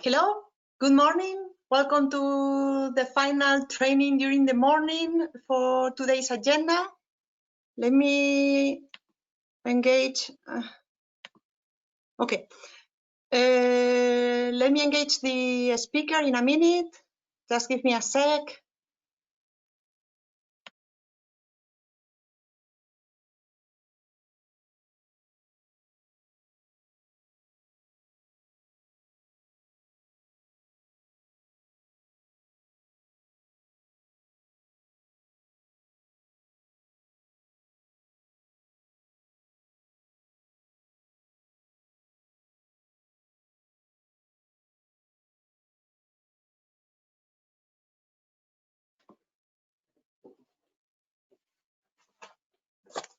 Hello, good morning. Welcome to the final training during the morning for today's agenda. Let me engage. Okay. Let me engage the speaker in a minute. Just give me a sec.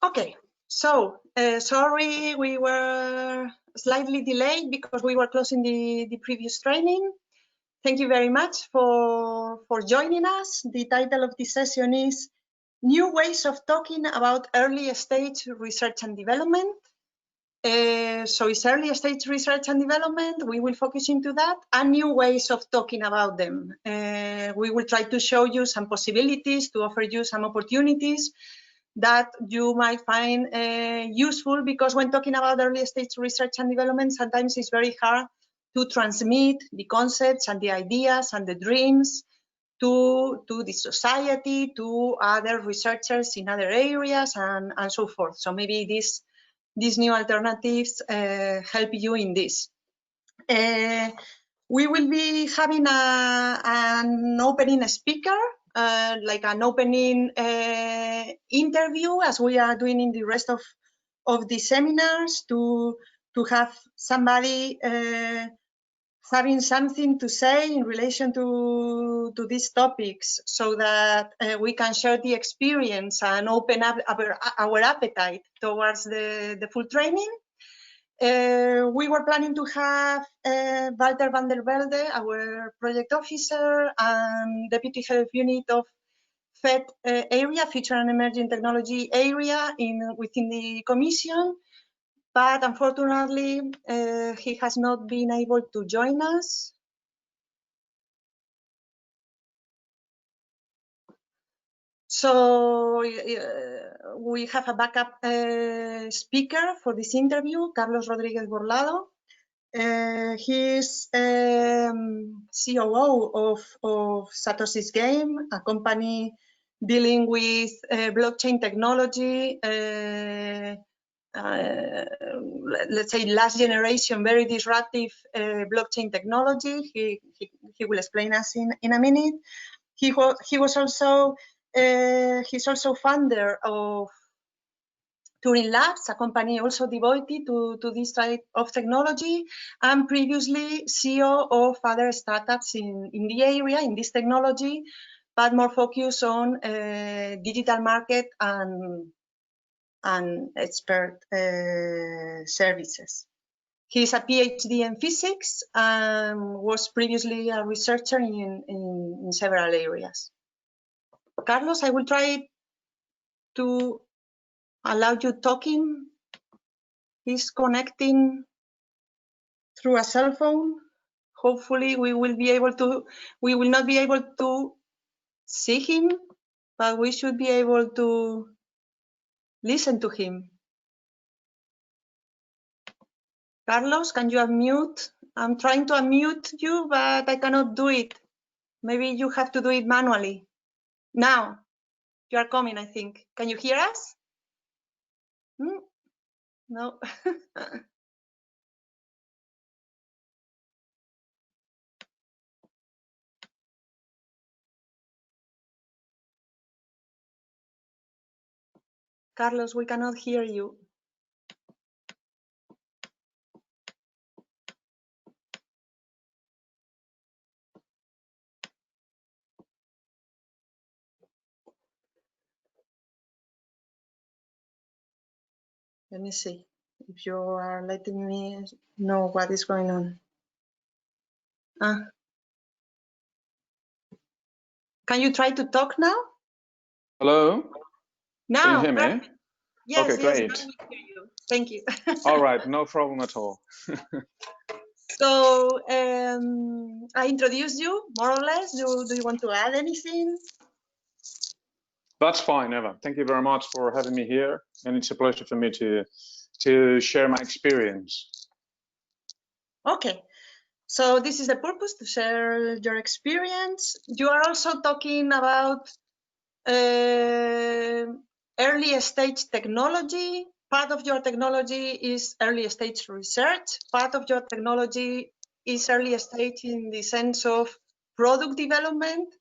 Okay, so sorry, we were slightly delayed because we were closing the previous training. Thank you very much for joining us. The title of this session is New Ways of Talking About Early Stage Research and Development. So it's early stage research and development. We will focus into that and new ways of talking about them. We will try to show you some possibilities, to offer you some opportunities that you might find useful, because when talking about early stage research and development, sometimes it's very hard to transmit the concepts and the ideas and the dreams to the society, to other researchers in other areas, and so forth. So maybe these new alternatives help you in this. We will be having an opening speaker, like an opening interview, as we are doing in the rest of the seminars, to have somebody having something to say in relation to these topics, so that we can share the experience and open up our appetite towards the full training. We were planning to have Walter van der Velde, our project officer and deputy head of unit of FET area, Future and Emerging Technology area within the Commission. But unfortunately, he has not been able to join us. So we have a backup speaker for this interview, Carlos Rodriguez Gorlado. He is COO of Satoshi's Game, a company dealing with blockchain technology, let's say last generation, very disruptive blockchain technology. He will explain us in a minute. He was also he's also founder of Turing Labs, a company also devoted to this type of technology, and previously CEO of other startups in the area, in this technology, but more focused on digital market and expert services. He's a PhD in physics and was previously a researcher in several areas. Carlos, I will try to allow you talking. He's connecting through a cell phone. Hopefully we will not be able to see him, but we should be able to listen to him. Carlos, can you unmute? I'm trying to unmute you, but I cannot do it. Maybe you have to do it manually. Now, you are coming, I think. Can you hear us? No. Carlos, we cannot hear you. Let me see if you are letting me know what is going on. Can you try to talk now? Hello? Now, can you hear me? Yes, okay, yes, great. now we hear you. Thank you. All right, no problem at all. So I introduced you more or less. Do you want to add anything? That's fine, Eva. Thank you very much for having me here, and it's a pleasure for me to share my experience. Okay. So this is the purpose, to share your experience. You are also talking about early stage technology. Part of your technology is early stage research. Part of your technology is early stage in the sense of product development,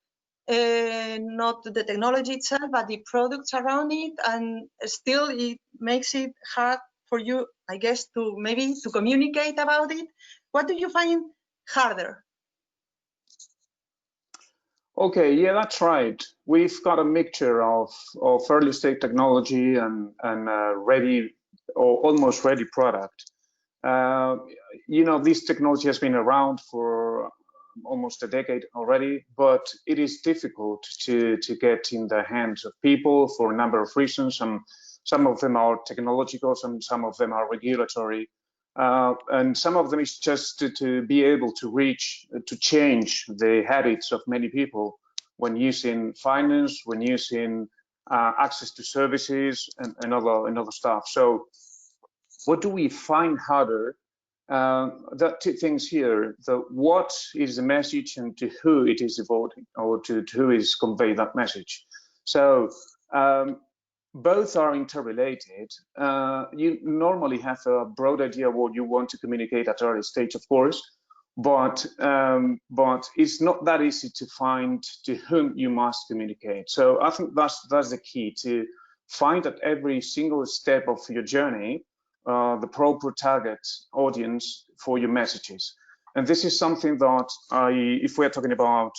not the technology itself, but the products around it. And still it makes it hard for you, I guess, to maybe to communicate about it. What do you find harder? Okay, yeah, that's right. We've got a mixture of early stage technology and ready or almost ready product. You know, this technology has been around for almost a decade already, but it is difficult to get in the hands of people for a number of reasons. Some of them are technological, some of them are regulatory. And some of them is just to be able to change the habits of many people when using finance, when using access to services and other stuff. So what do we find harder? There are two things here. What is the message and to who it is devoted, or to who is conveyed that message. So both are interrelated. You normally have a broad idea of what you want to communicate at early stage, of course, but it's not that easy to find to whom you must communicate. So I think that's the key, to find at every single step of your journey the proper target audience for your messages. And this is something that if we're talking about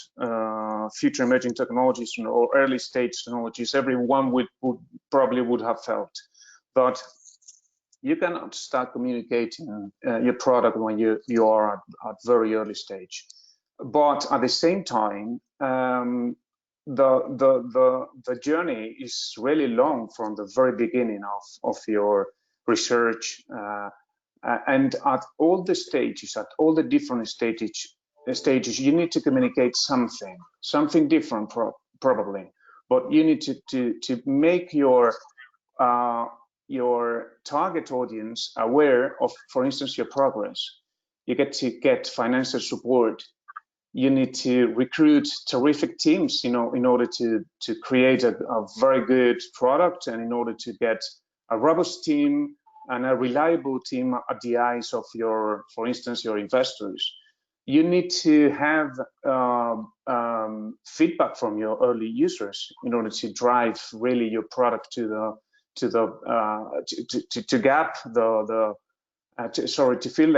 future emerging technologies or early stage technologies, everyone would probably have felt. But you cannot start communicating your product when you are at very early stage. But at the same time, the journey is really long from the very beginning of your research, and at all the stages, at all the different stages, you need to communicate something different, probably. But you need to make your target audience aware of, for instance, your progress. You get to get financial support. You need to recruit terrific teams, in order to create a very good product, and in order to get a robust team and a reliable team at the eyes of your, for instance, your investors. You need to have feedback from your early users in order to drive really your product to fill the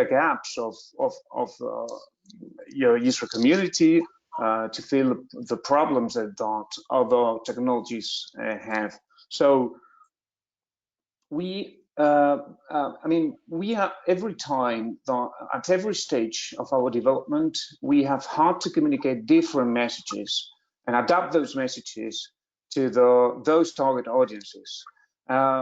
gaps of your user community, to fill the problems that other technologies have. So we have every time, at every stage of our development, we have had to communicate different messages and adapt those messages to those target audiences.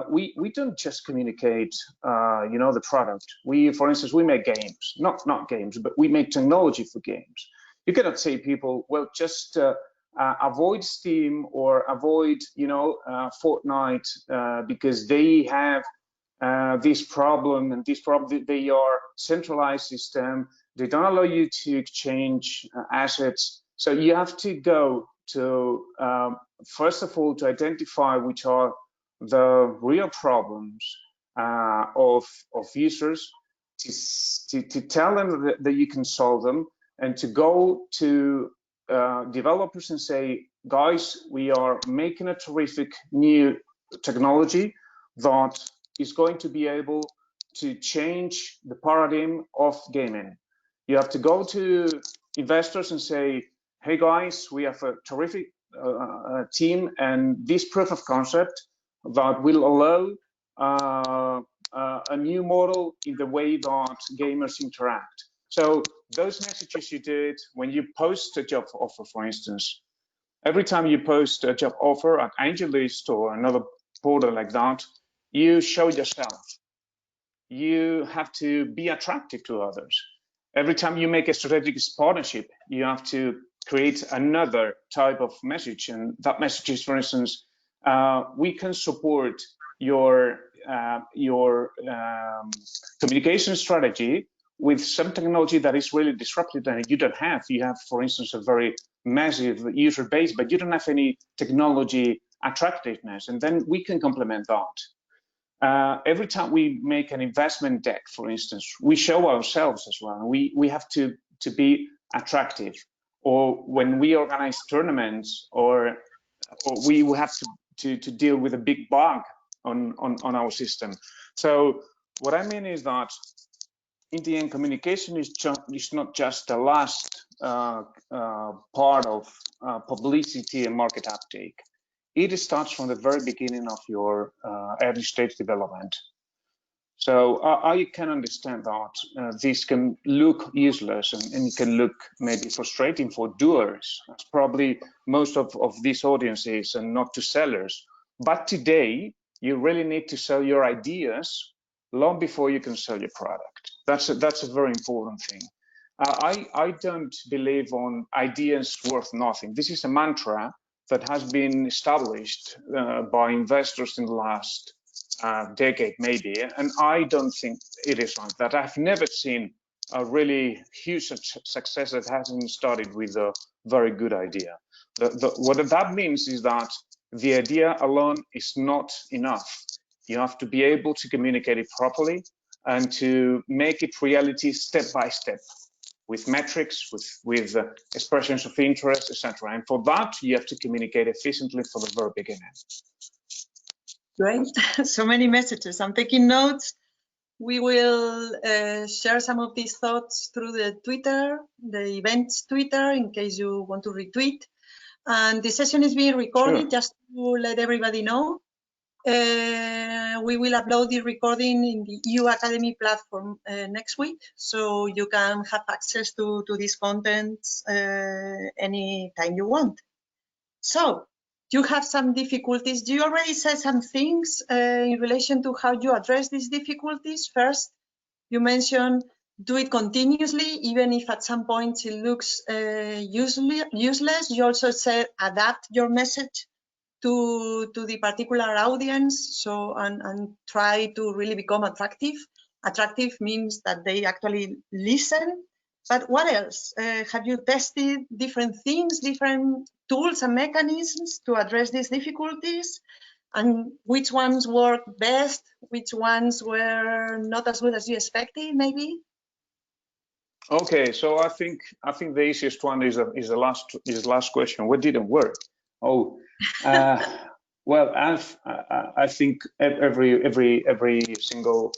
We don't just communicate, the product. For instance, we make games, not games, but we make technology for games. You cannot say people, well, just avoid Steam or avoid, Fortnite because they have this problem, and this problem, they are centralized system. They don't allow you to exchange assets. So you have to go to, first of all, to identify which are the real problems of users, to tell them that you can solve them, and to go to developers and say, guys, we are making a terrific new technology that is going to be able to change the paradigm of gaming. You have to go to investors and say, hey guys, we have a terrific team, and this proof of concept that will allow a new model in the way that gamers interact. So those messages you did when you post a job offer, for instance, every time you post a job offer at AngelList or another portal like that, you show yourself. You have to be attractive to others. Every time you make a strategic partnership, you have to create another type of message, and that message is, for instance, we can support your communication strategy with some technology that is really disruptive and you don't have. You have, for instance, a very massive user base, but you don't have any technology attractiveness, and then we can complement that. Every time we make an investment deck, for instance, we show ourselves as well. We have to be attractive. Or when we organize tournaments, or we have to deal with a big bug on our system. So what I mean is that in the end, communication is not just the last part of publicity and market uptake. It starts from the very beginning of your early stage development. So I can understand that this can look useless and it can look maybe frustrating for doers. That's probably most of these audiences, and not to sellers. But today, you really need to sell your ideas long before you can sell your product. That's a very important thing. I don't believe on ideas worth nothing. This is a mantra that has been established by investors in the last decade, maybe, and I don't think it is like that. I've never seen a really huge success that hasn't started with a very good idea. What that means is that the idea alone is not enough. You have to be able to communicate it properly and to make it reality step by step, with metrics, with expressions of interest, etc. And for that, you have to communicate efficiently from the very beginning. Great, so many messages. I'm taking notes. We will share some of these thoughts through the Twitter, the event's Twitter, in case you want to retweet. And the session is being recorded, sure, just to let everybody know. We will upload the recording in the EU Academy platform next week, so you can have access to this content anytime you want. So, you have some difficulties. You already said some things in relation to how you address these difficulties. First, you mentioned do it continuously, even if at some point it looks useless. You also said adapt your message to the particular audience, so and try to really become attractive. Attractive means that they actually listen. But what else? Have you tested different things, different tools and mechanisms to address these difficulties? And which ones work best? Which ones were not as good as you expected, maybe? Okay, so I think the easiest one is the last question. What didn't work? Oh, well, I think every single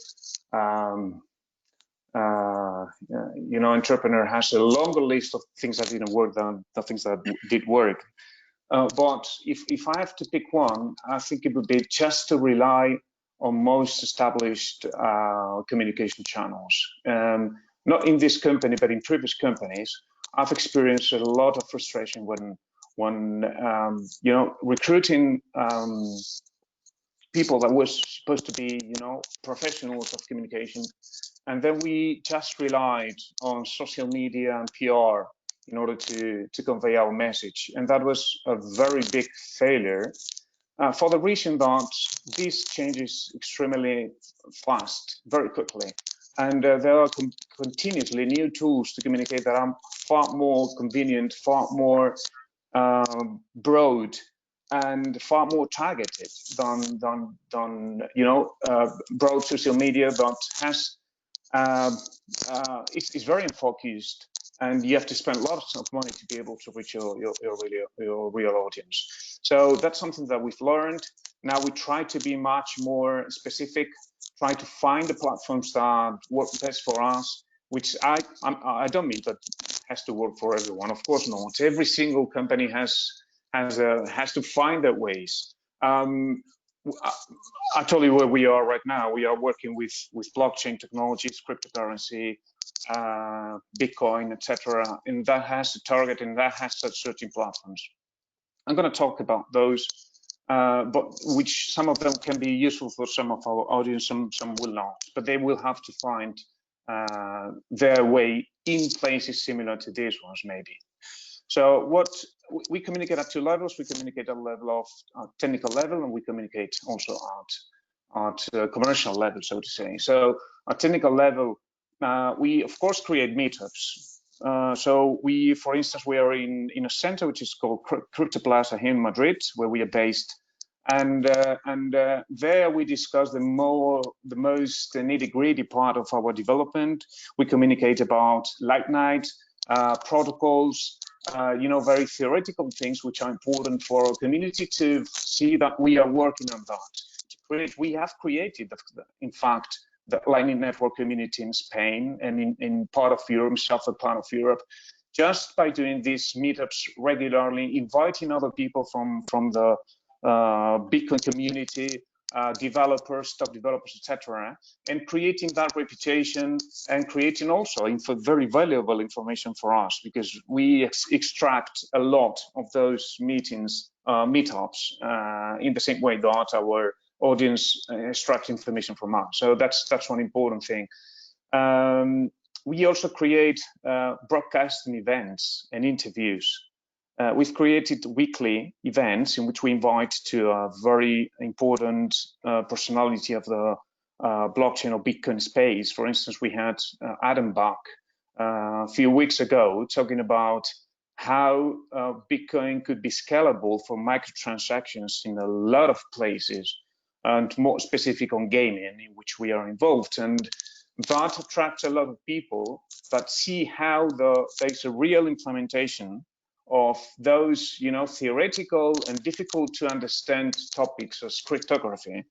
entrepreneur has a longer list of things that didn't work than the things that did work. But if I have to pick one, I think it would be just to rely on most established communication channels. Not in this company, but in previous companies, I've experienced a lot of frustration when recruiting people that were supposed to be, professionals of communication, and then we just relied on social media and PR in order to convey our message, and that was a very big failure. For the reason that this changes extremely fast, very quickly. And there are continuously new tools to communicate that are far more convenient, far more broad, and far more targeted than broad social media that has it's very unfocused, and you have to spend lots of money to be able to reach your real audience. So that's something that we've learned. Now we try to be much more specific, try to find the platforms that work best for us, which I don't mean that has to work for everyone. Of course not. Every single company has to find their ways. I tell you where we are right now. We are working with blockchain technologies, cryptocurrency, Bitcoin, etc., and that has a target and that has certain platforms. I'm going to talk about those, but which some of them can be useful for some of our audience, some will not. But they will have to find their way in places similar to these ones, maybe. So what we communicate at two levels. We communicate at a level of technical level, and we communicate also at commercial level, so to say. So at technical level, we of course create meetups. So we, for instance, we are in a center which is called Crypto Plaza here in Madrid, where we are based, and there we discuss the most nitty-gritty part of our development. We communicate about late night protocols, very theoretical things which are important for our community to see that we are working on that. We have created, in fact, the Lightning Network community in Spain and in part of Europe, southern part of Europe, just by doing these meetups regularly, inviting other people from the Bitcoin community, developers, top developers, etc., and creating that reputation and creating also very valuable information for us, because we extract a lot of those meetings, meetups, in the same way that our audience extract information from us. So that's one important thing. We also create broadcasting events and interviews. We've created weekly events in which we invite to a very important personality of the blockchain or Bitcoin space. For instance, we had Adam Buck a few weeks ago talking about how Bitcoin could be scalable for microtransactions in a lot of places, and more specific on gaming, in which we are involved. And that attracts a lot of people that see how there's a real implementation of those, theoretical and difficult to understand topics as cryptography,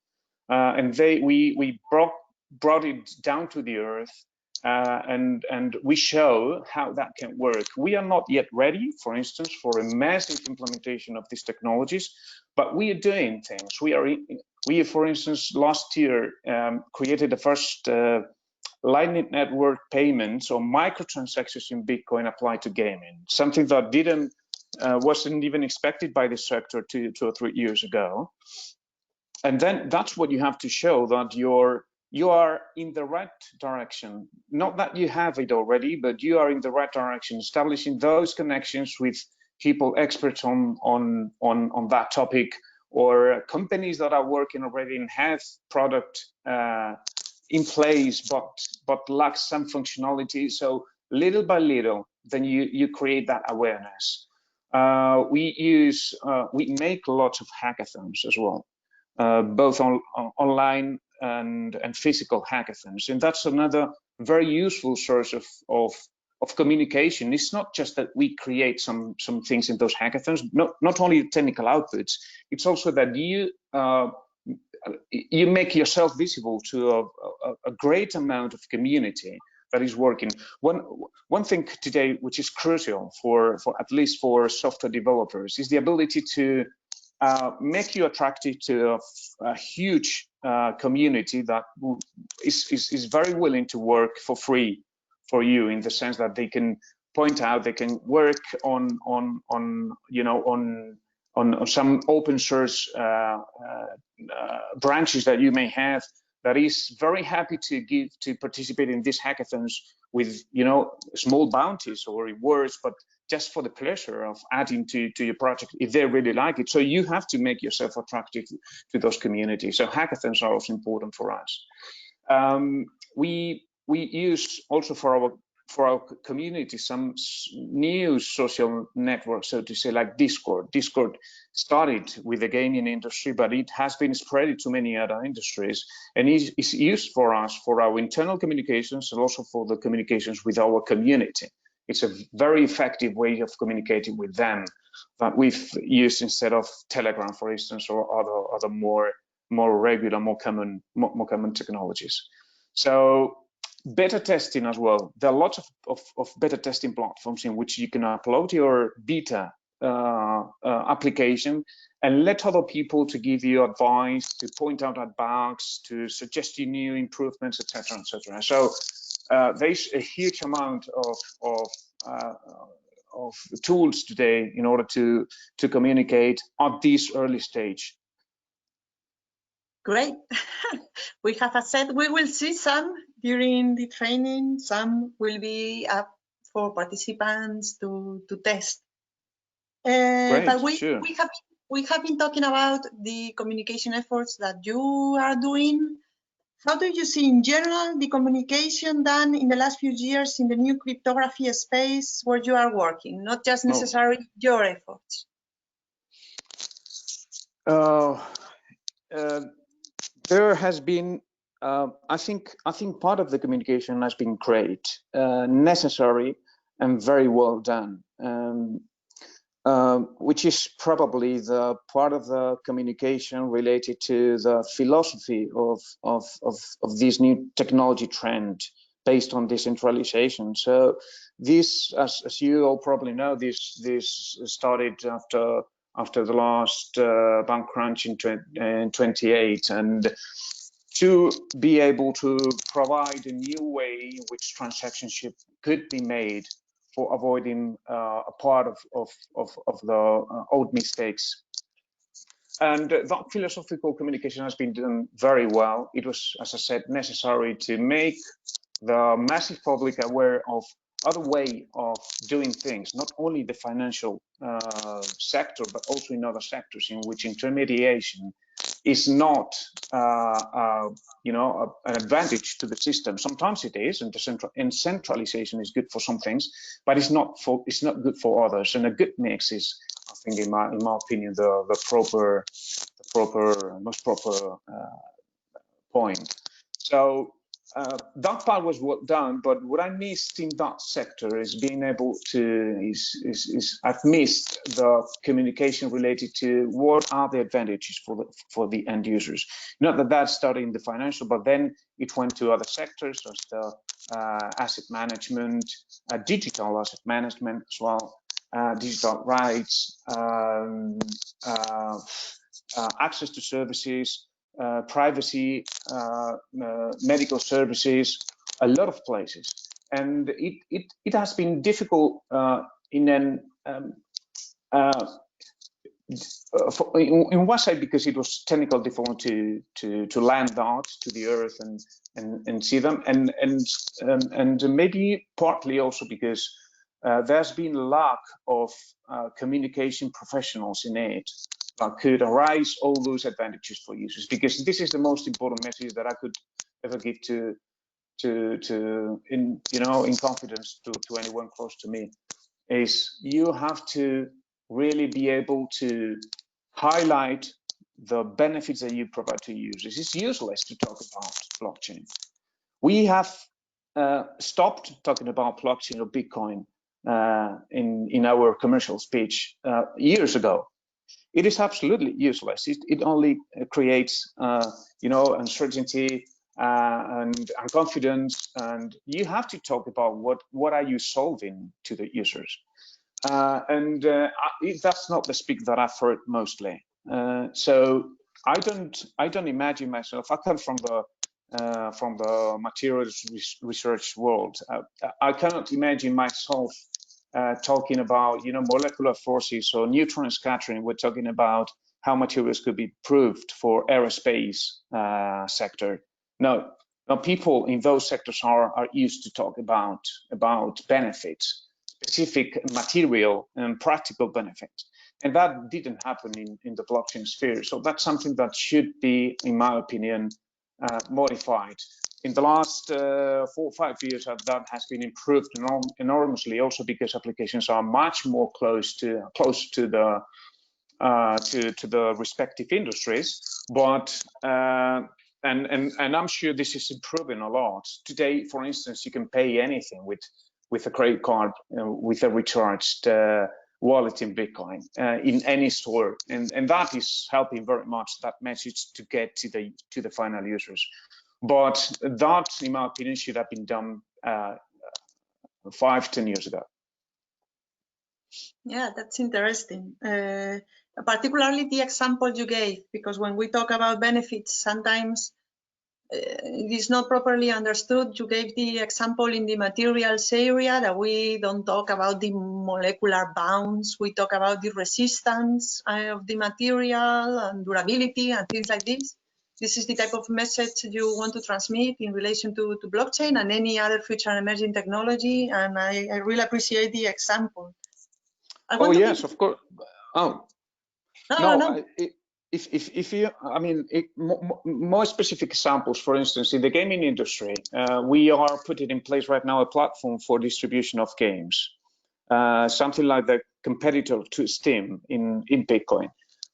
and we brought it down to the earth, and we show how that can work. We are not yet ready, for instance, for a massive implementation of these technologies, but we are doing things. We, for instance, last year created the first Lightning Network payments or microtransactions in Bitcoin applied to gaming, something that wasn't even expected by the sector 2 or 3 years ago. And then that's what you have to show, that you are in the right direction. Not that you have it already, but you are in the right direction, establishing those connections with people experts on that topic, or companies that are working already and have product in place, but lacks some functionality. So little by little, then you create that awareness. We make lots of hackathons as well, both online and physical hackathons, and that's another very useful source of communication. It's not just that we create some things in those hackathons, not only technical outputs. It's also that you make yourself visible to a great amount of community that is working. One thing today which is crucial for at least for software developers is the ability to make you attractive to a huge community that is very willing to work for free for you, in the sense that they can point out, they can work on some open source branches that you may have, that is very happy to participate in these hackathons with small bounties or rewards, but just for the pleasure of adding to your project if they really like it. So you have to make yourself attractive to those communities. So hackathons are also important for us. We use also for our community some new social networks, so to say, like Discord. Discord started with the gaming industry, but it has been spread to many other industries, and is used for us for our internal communications and also for the communications with our community. It's a very effective way of communicating with them that we've used instead of Telegram, for instance, or other more regular, more common technologies. So beta testing as well. There are lots of beta testing platforms in which you can upload your beta application and let other people to give you advice, to point out bugs, to suggest you new improvements, etc., etc. So there's a huge amount of tools today in order to communicate at this early stage. Great. We have said we will see some during the training. Some will be up for participants to test. Great, But sure. we have been talking about the communication efforts that you are doing. How do you see in general the communication done in the last few years in the new cryptography space where you are working, not just necessarily your efforts? There has been, I think part of the communication has been great, necessary, and very well done. Which is probably the part of the communication related to the philosophy of this new technology trend based on decentralization. So this, as you all probably know, this started after the last bank crunch in 28, and to be able to provide a new way in which transactions could be made for avoiding a part of the old mistakes. And that philosophical communication has been done very well. It was, as I said, necessary to make the massive public aware of other way of doing things, not only the financial sector, but also in other sectors in which intermediation is not, an advantage to the system. Sometimes it is, and centralization is good for some things, but it's not good for others. And a good mix is, I think, in my opinion, the most proper point. So that part was well done, but what I missed in that sector is being able to I've missed the communication related to what are the advantages for the end users. Not that started in the financial, but then it went to other sectors, as the asset management, digital asset management as well, digital rights, access to services, privacy, medical services, a lot of places. And it has been difficult in one side, because it was technically difficult to land that to the earth and see them, and maybe partly also because there's been a lack of communication professionals in it that could arise all those advantages for users, because this is the most important message that I could ever give in confidence to anyone close to me, is you have to really be able to highlight the benefits that you provide to users. It's useless to talk about blockchain. We have stopped talking about blockchain or Bitcoin in our commercial speech years ago. It is absolutely useless. It only creates, uncertainty and confidence. And you have to talk about what are you solving to the users. That's not the speak that I've heard mostly. So I don't imagine myself. I come from the materials research world. I cannot imagine myself talking about molecular forces or neutron scattering. We're talking about how materials could be proved for aerospace sector. No, people in those sectors are used to talk about benefits, specific material and practical benefits, and that didn't happen in the blockchain sphere. So that's something that should be, in my opinion, modified. In the last 4 or 5 years, that has been improved enormously, also because applications are much more close to the respective industries. But and I'm sure this is improving a lot. Today, for instance, you can pay anything with a credit card, with a recharged wallet in Bitcoin in any store, and that is helping very much that message to get to the final users. But that, in my opinion, should have been done 5-10 years ago. Yeah, that's interesting. Particularly the example you gave, because when we talk about benefits, sometimes it is not properly understood. You gave the example in the materials area that we don't talk about the molecular bounds. We talk about the resistance of the material and durability and things like this. this is the type of message you want to transmit in relation to blockchain and any other future emerging technology. And I really appreciate the example. Oh, yes, of course. Oh, no. If you, I mean, more specific examples, for instance, in the gaming industry, we are putting in place right now a platform for distribution of games, something like the competitor to Steam in Bitcoin.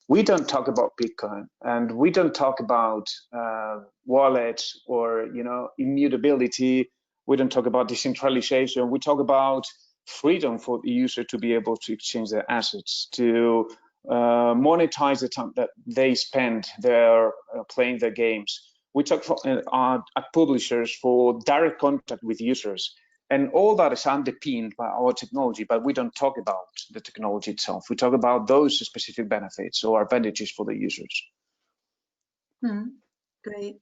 We don't talk about Bitcoin, and we don't talk about wallets or, you know, immutability. We don't talk about decentralization. We talk about freedom for the user to be able to exchange their assets, to monetize the time that they spend there playing their games. We talk at publishers for direct contact with users. And all that is underpinned by our technology, but we don't talk about the technology itself. We talk about those specific benefits or advantages for the users. Great.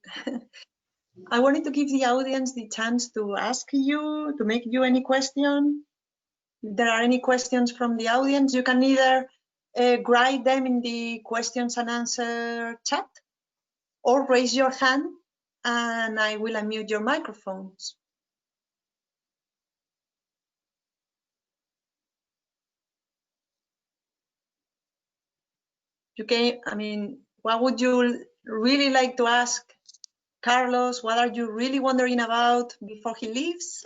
I wanted to give the audience the chance to ask you, to make you any question. If there are any questions from the audience, you can either write them in the questions and answer chat or raise your hand and I will unmute your microphones. Okay, I mean, what would you really like to ask Carlos? What are you really wondering about before he leaves?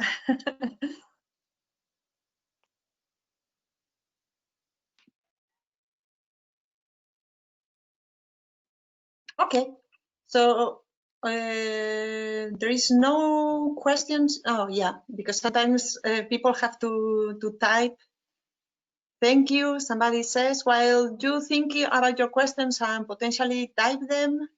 Okay, so there is no questions. Oh yeah, because sometimes people have to type. Thank you, somebody says, while you think about your questions and potentially type them.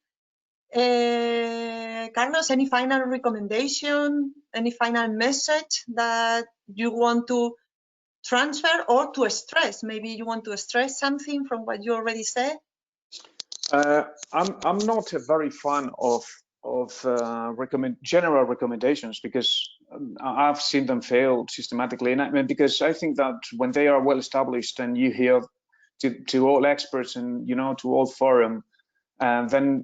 Carlos, any final recommendation, any final message that you want to transfer or to stress? Maybe you want to stress something from what you already said? I'm not a very fan of general recommendations because I've seen them fail systematically, and because I think that when they are well established and you hear to all experts and, you know, to all forum, then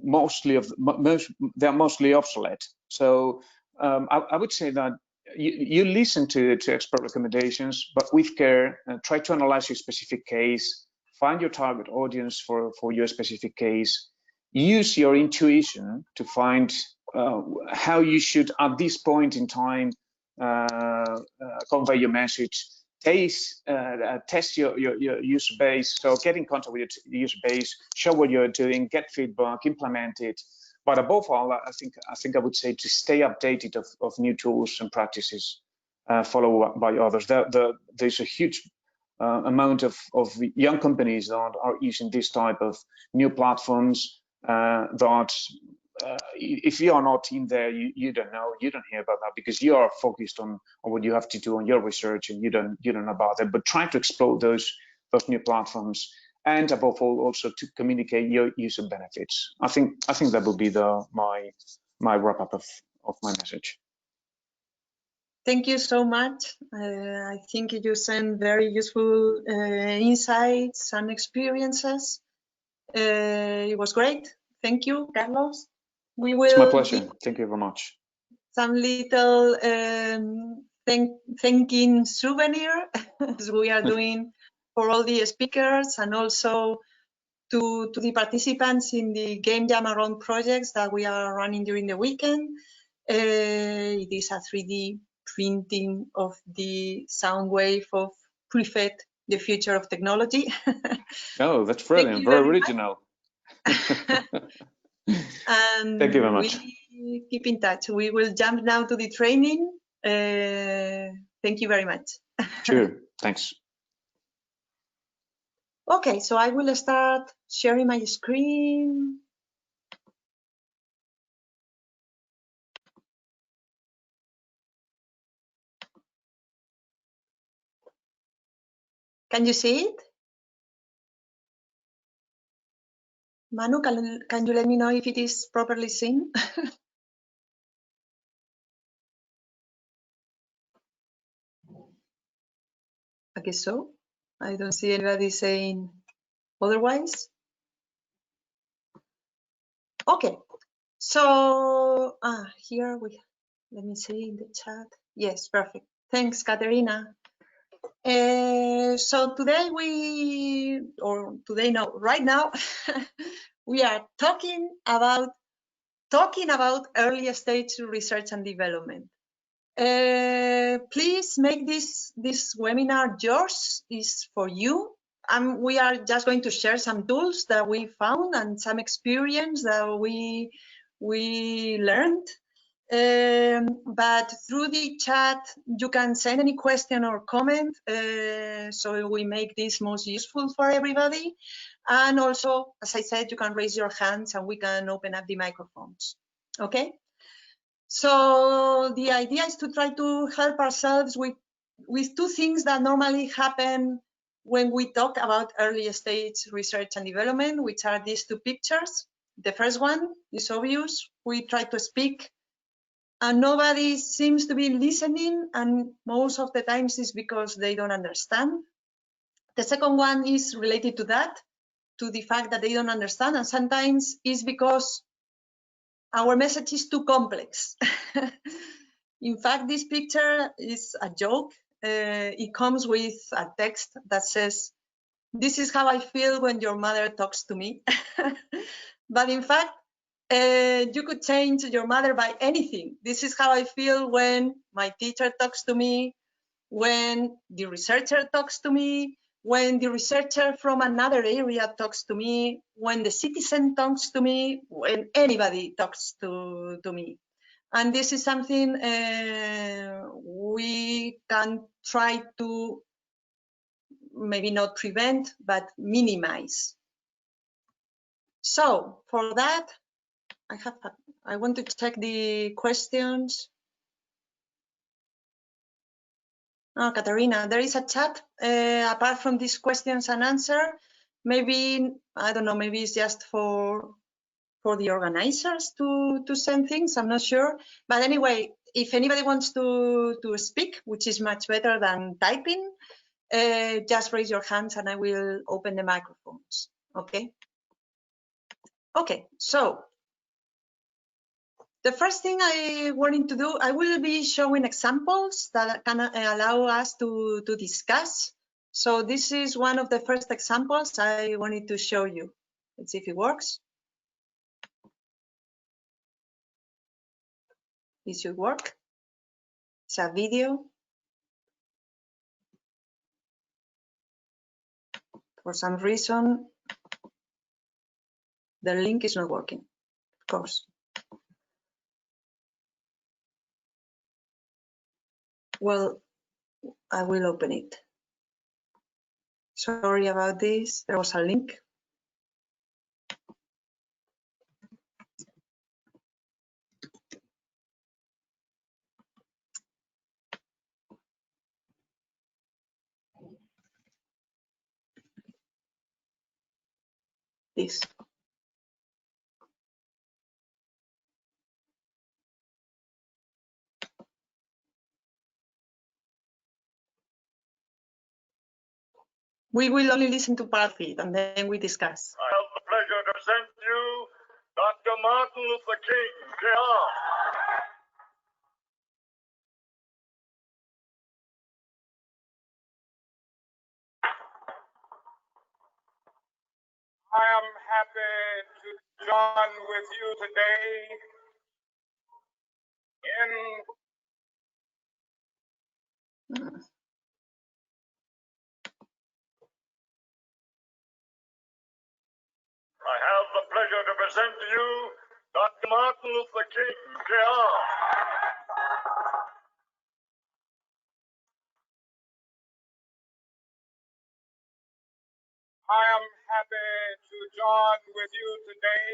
they're mostly obsolete. So I would say that you listen to expert recommendations, but with care, try to analyze your specific case, find your target audience for your specific case, use your intuition to find how you should, at this point in time, convey your message. Test your user base. So get in contact with your user base, show what you're doing, get feedback, implement it. But above all, I think I would say to stay updated of new tools and practices followed by others. There's a huge amount of young companies that are using this type of new platforms that if you are not in there, you don't know, you don't hear about that because you are focused on what you have to do on your research and you don't know about it. But try to explore those new platforms, and above all, also to communicate your user benefits. I think that will be my wrap up of my message. Thank you so much. I think you sent very useful insights and experiences. It was great. Thank you, Carlos. We will. It's my pleasure. Thank you very much. Some little thanking souvenir as we are doing for all the speakers and also to the participants in the Game Jam Around projects that we are running during the weekend. It is a 3D printing of the sound wave of PREFET, the future of technology. Oh, that's brilliant. Very original. And thank you very much. We keep in touch. We will jump now to the training. Thank you very much. Sure. Thanks. Okay, so I will start sharing my screen. Can you see it? Manu, can you let me know if it is properly seen? I guess so. I don't see anybody saying otherwise. Okay, So here let me see in the chat. Yes, perfect. Thanks, Katerina. So today right now, we are talking about early stage research and development. Please make this webinar yours, is for you. We are just going to share some tools that we found and some experience that we learned. But through the chat, you can send any question or comment, so we make this most useful for everybody. And also, as I said, you can raise your hands and we can open up the microphones. Okay? So the idea is to try to help ourselves with two things that normally happen when we talk about early stage research and development, which are these two pictures. The first one is obvious. We try to speak and nobody seems to be listening, and most of the times it's because they don't understand. The second one is related to that, to the fact that they don't understand, and sometimes it's because our message is too complex. In fact, this picture is a joke. It comes with a text that says, "This is how I feel when your mother talks to me." But in fact, you could change your mother by anything. This is how I feel when my teacher talks to me, when the researcher talks to me, when the researcher from another area talks to me, when the citizen talks to me, when anybody talks to me. And this is something we can try to maybe not prevent, but minimize. So for that, I want to check the questions. Oh, Katarina, there is a chat apart from these questions and answer. Maybe, I don't know, maybe it's just for the organizers to send things, I'm not sure. But anyway, if anybody wants to speak, which is much better than typing, just raise your hands and I will open the microphones, okay? Okay, so the first thing I wanted to do, I will be showing examples that can allow us to discuss. So this is one of the first examples I wanted to show you. Let's see if it works. This should work. It's a video. For some reason, the link is not working, of course. Well, I will open it. Sorry about this. There was a link. This. We will only listen to part of it and then we discuss. I have the pleasure to present you Dr. Martin Luther King, Jr. I am happy to join with you today in I have the pleasure to present to you Dr. Martin Luther King, Jr. I am happy to join with you today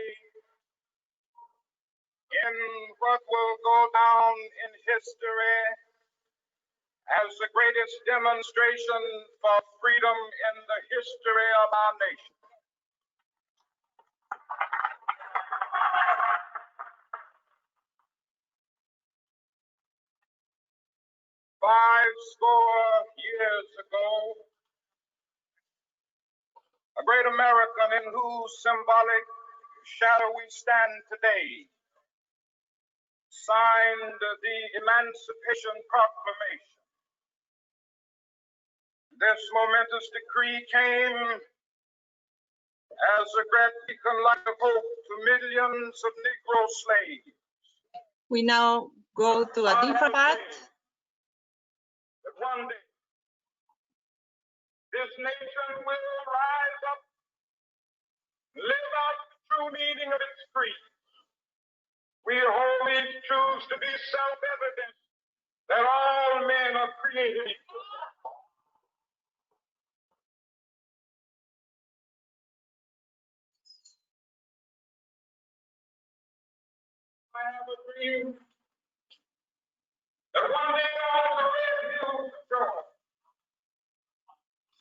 in what will go down in history as the greatest demonstration for freedom in the history of our nation. Five score years ago, a great American in whose symbolic shadow we stand today signed the Emancipation Proclamation. This momentous decree came as a great beacon light of hope to millions of Negro slaves. We now go to a different part. That one day, this nation will rise up, live out the true meaning of its creed. We wholly choose to be self-evident that all men are created equal. I have a dream that one day all the red hills of Georgia,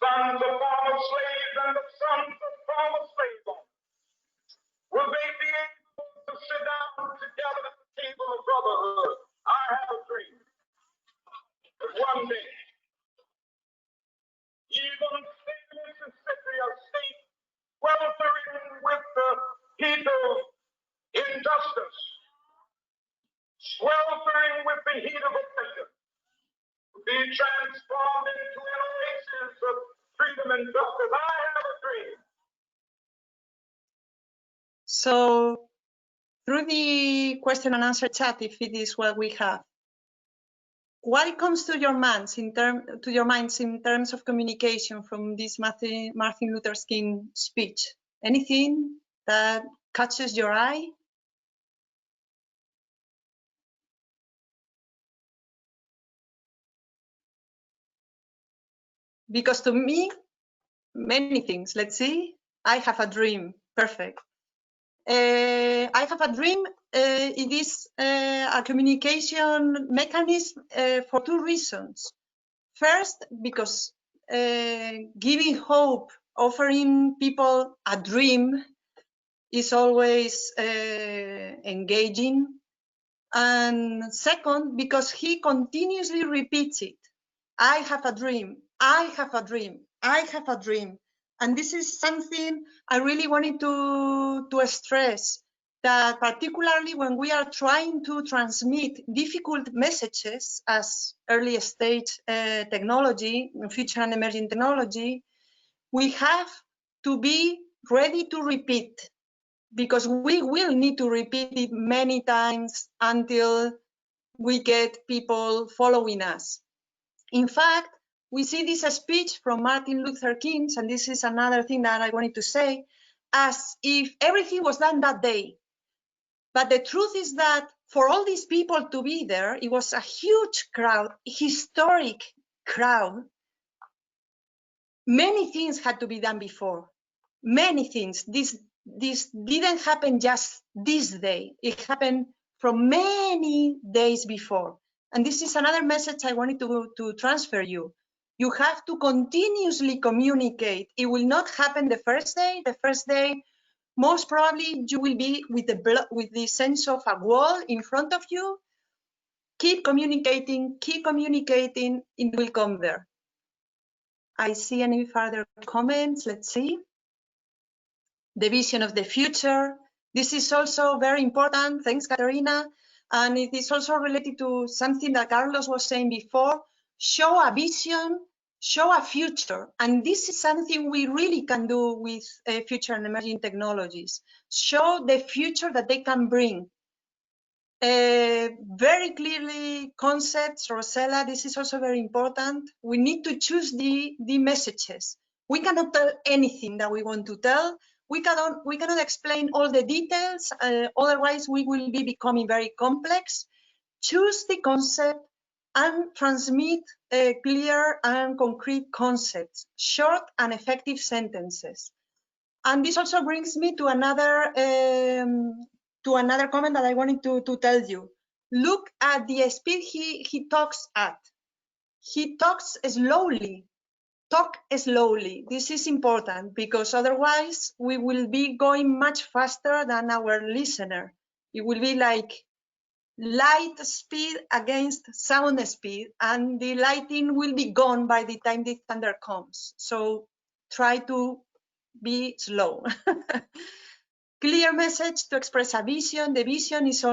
sons of former slaves and the sons of former slave owners, will they be able to sit down together at the table of brotherhood. I have a dream that one day, even state Mississippi, a state sweltering with the heat of injustice, sweltering with the heat of oppression, be transformed into an oasis of freedom and justice. I have a dream. So through the question and answer chat, if it is what we have, what comes to your minds in terms of communication from this Martin Luther King speech? Anything that catches your eye? Because to me, many things. Let's see. I have a dream. Perfect. I have a dream. It is a communication mechanism for two reasons. First, because giving hope, offering people a dream is always engaging. And second, because he continuously repeats it. I have a dream. I have a dream. I have a dream. And this is something I really wanted to stress, that particularly when we are trying to transmit difficult messages as early stage technology, future and emerging technology, we have to be ready to repeat, because we will need to repeat it many times until we get people following us. In fact, we see this speech from Martin Luther King, and this is another thing that I wanted to say, as if everything was done that day. But the truth is that for all these people to be there, it was a huge crowd, historic crowd. Many things had to be done before. Many things. This didn't happen just this day. It happened from many days before. And this is another message I wanted to transfer you. You have to continuously communicate. It will not happen the first day. The first day, most probably you will be with the sense of a wall in front of you. Keep communicating, it will come there. I see any further comments. Let's see. The vision of the future. This is also very important. Thanks, Katerina. And it is also related to something that Carlos was saying before. Show a vision, show a future. And this is something we really can do with future and emerging technologies. Show the future that they can bring. Very clearly concepts, Rosella, this is also very important. We need to choose the messages. We cannot tell anything that we want to tell. We cannot explain all the details, otherwise we will be becoming very complex. Choose the concept and transmit clear and concrete concepts, short and effective sentences. And this also brings me to another comment that I wanted to tell you. Look at the speed he talks at. He talks slowly. Talk slowly. This is important because otherwise we will be going much faster than our listener. It will be like light speed against sound speed, and the lighting will be gone by the time the thunder comes. So try to be slow. Clear message to express a vision. The vision is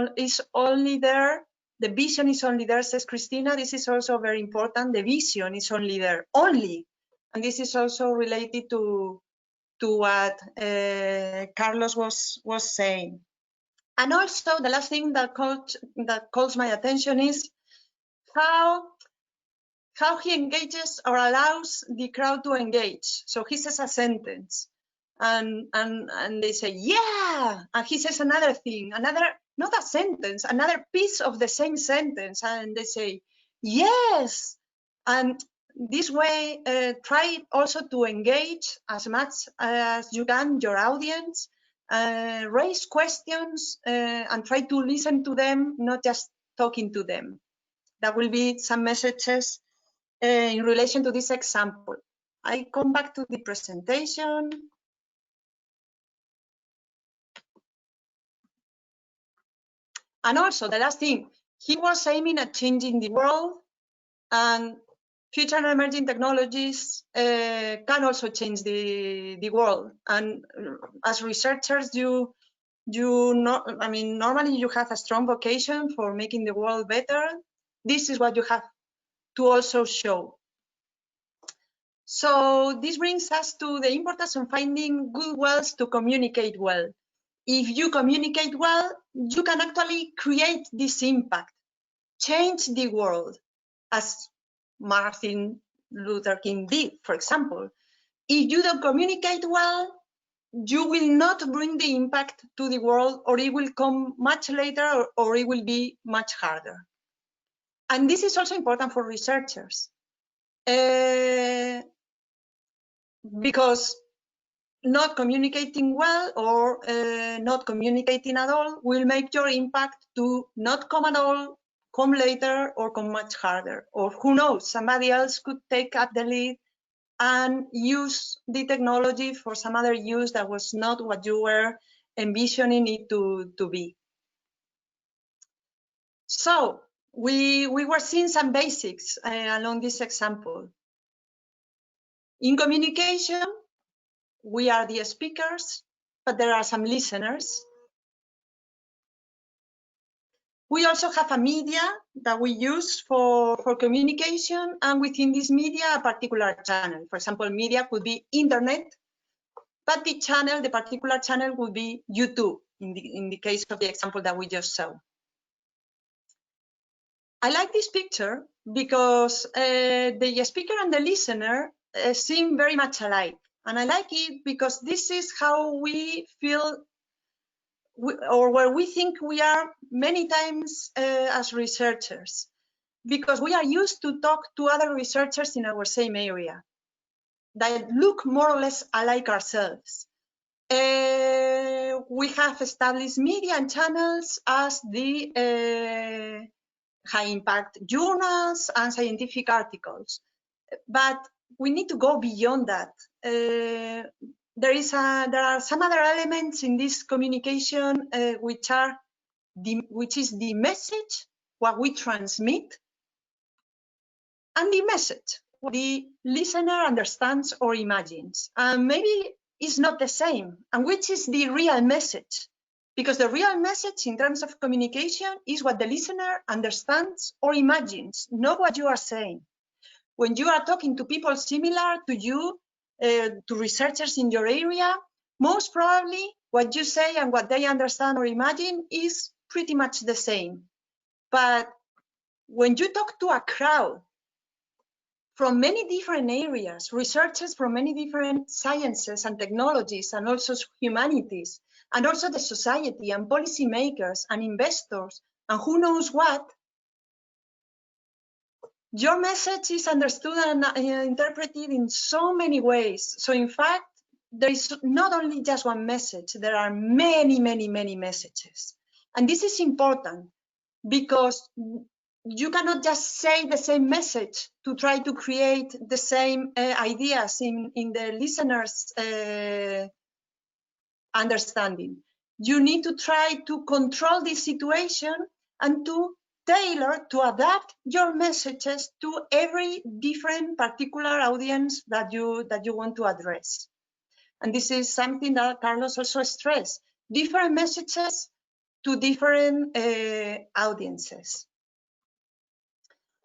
only there. The vision is only there, says Christina. This is also very important. The vision is only there, only. And this is also related to what Carlos was saying. And also the last thing that calls my attention is how he engages or allows the crowd to engage. So he says a sentence and they say, yeah, and he says another thing, not a sentence, another piece of the same sentence, and they say, yes. And this way, try also to engage as much as you can your audience, raise questions, and try to listen to them, not just talking to them. That will be some messages in relation to this example. I come back to the presentation. And also the last thing, he was aiming at changing the world, and future and emerging technologies can also change the world. And as researchers, normally you have a strong vocation for making the world better. This is what you have to also show. So this brings us to the importance of finding good ways to communicate well. If you communicate well, you can actually create this impact, change the world, as Martin Luther King did, for example. If you don't communicate well, you will not bring the impact to the world, or it will come much later, or it will be much harder. And this is also important for researchers. Because not communicating well or not communicating at all will make your impact to not come at all, come later, or come much harder. Or who knows, somebody else could take up the lead and use the technology for some other use that was not what you were envisioning it to be. So we were seeing some basics along this example. In communication, we are the speakers, but there are some listeners. We also have a media that we use for communication, and within this media, a particular channel. For example, media could be internet, but the particular channel would be YouTube, in the case of the example that we just saw. I like this picture because the speaker and the listener seem very much alike. And I like it because this is how we feel, or where we think we are many times as researchers, because we are used to talk to other researchers in our same area that look more or less alike ourselves. We have established media and channels as the high-impact journals and scientific articles, but we need to go beyond that. There are some other elements in this communication which is the message, what we transmit, and the message, what the listener understands or imagines. And maybe it's not the same, and which is the real message. Because the real message in terms of communication is what the listener understands or imagines, not what you are saying. When you are talking to people similar to you, to researchers in your area, most probably what you say and what they understand or imagine is pretty much the same. But when you talk to a crowd from many different areas, researchers from many different sciences and technologies, and also humanities, and also the society and policymakers and investors, and who knows what, your message is understood and interpreted in so many ways. So in fact, there is not only just one message, there are many, many, many messages. And this is important because you cannot just say the same message to try to create the same ideas in the listener's understanding. You need to try to control this situation and to tailor, to adapt your messages to every different particular audience that you want to address. And this is something that Carlos also stressed. different messages to different audiences.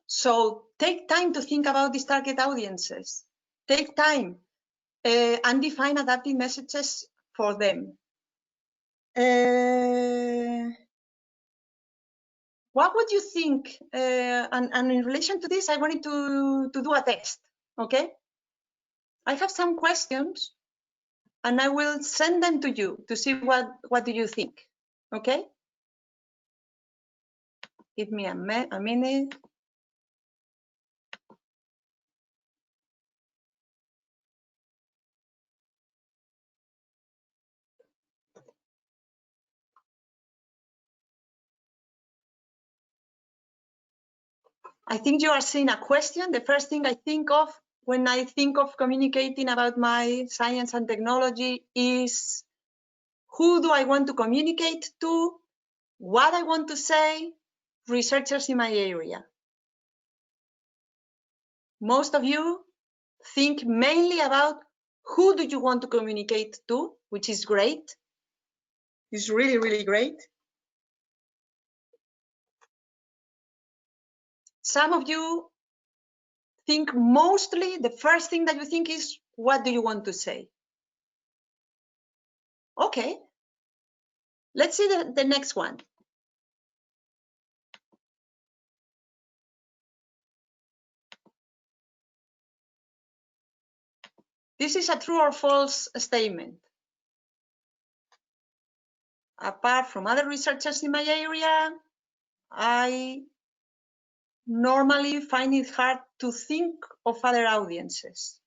So take time to think about these target audiences. Take time and define adaptive messages for them. What would you think? And in relation to this, I wanted to do a test, okay? I have some questions and I will send them to you to see what do you think, okay? Give me a minute. I think you are seeing a question. The first thing I think of when I think of communicating about my science and technology is who do I want to communicate to, what I want to say, researchers in my area. Most of you think mainly about who do you want to communicate to, which is great. It's really, really great. Some of you think mostly the first thing that you think is, what do you want to say? Okay, let's see the next one. This is a true or false statement. Apart from other researchers in my area, I normally find it hard to think of other audiences.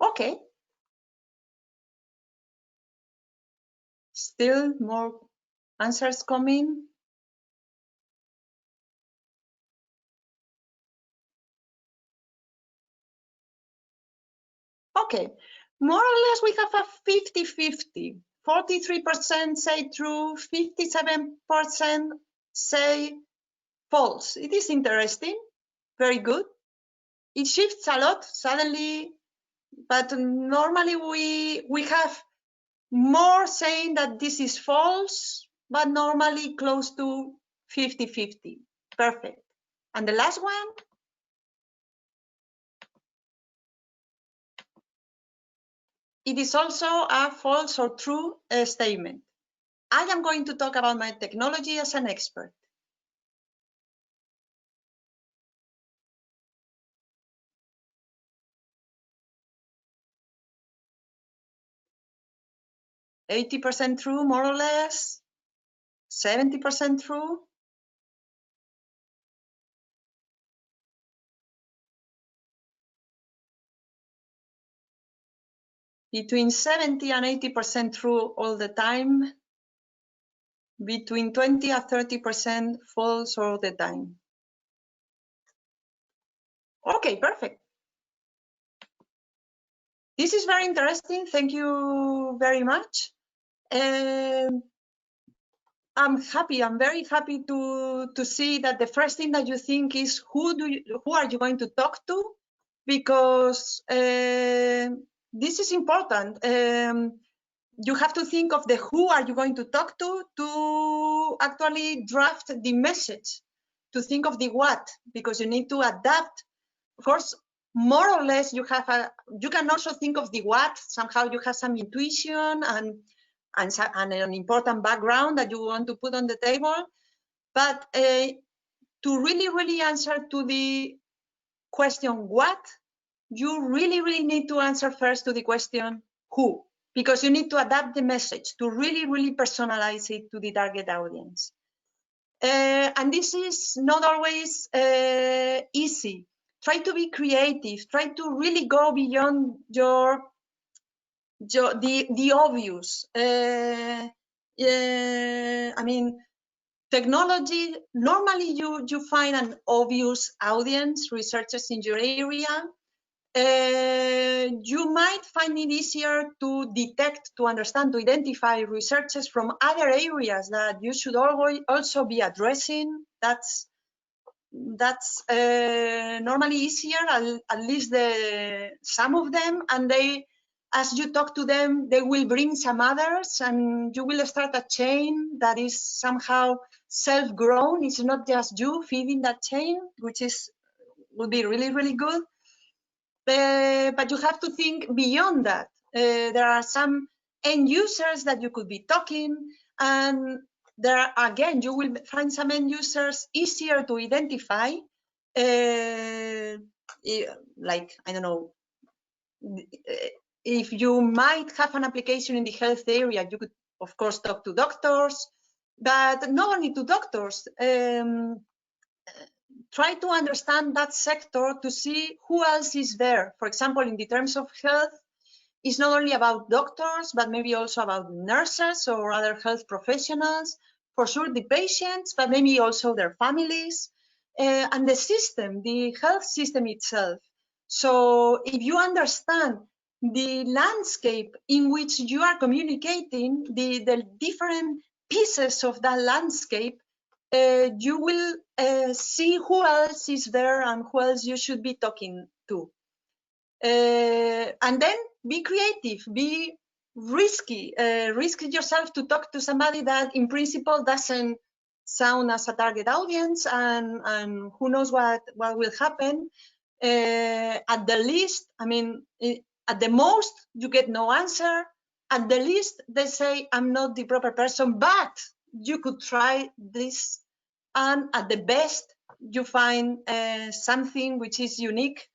Okay. Still more answers coming. Okay, more or less we have a 50-50. 43% say true, 57% say false. It is interesting, very good. It shifts a lot suddenly, but normally we have more saying that this is false, but normally close to 50-50. Perfect. And the last one. It is also a false or true statement. I am going to talk about my technology as an expert. %80 true, more or less. 70% true. Between 70 and 80% true all the time. Between 20 and 30% false all the time. Okay, perfect. This is very interesting. Thank you very much. I'm very happy to see that the first thing that you think is who are you going to talk to? Because this is important. You have to think of the who are you going to talk to actually draft the message, to think of the what, because you need to adapt. Of course, more or less you can also think of the what. Somehow you have some intuition and an important background that you want to put on the table. But to really answer to the question what, you really need to answer first to the question who, because you need to adapt the message to really personalize it to the target audience. And this is not always easy. Try to be creative. Try to really go beyond the obvious. I mean, technology, normally you find an obvious audience, researchers in your area. You might find it easier to detect, to understand, to identify researches from other areas that you should always also be addressing. That's normally easier, at least some of them, and they, as you talk to them, they will bring some others, and you will start a chain that is somehow self-grown. It's not just you feeding that chain, which would be really, really good. But you have to think beyond that. There are some end users that you could be talking, and there, again, you will find some end users easier to identify. Like, I don't know, if you might have an application in the health area, you could, of course, talk to doctors, but not only to doctors. Try to understand that sector to see who else is there. For example, in the terms of health, it's not only about doctors, but maybe also about nurses or other health professionals. For sure, the patients, but maybe also their families, and the system, the health system itself. So if you understand the landscape in which you are communicating, the different pieces of that landscape, you will see who else is there and who else you should be talking to. And then be creative, be risky, risk yourself to talk to somebody that in principle doesn't sound as a target audience, and who knows what will happen. At the least, I mean, at the most, you get no answer. At the least, they say, I'm not the proper person, but you could try this. And at the best, you find something which is unique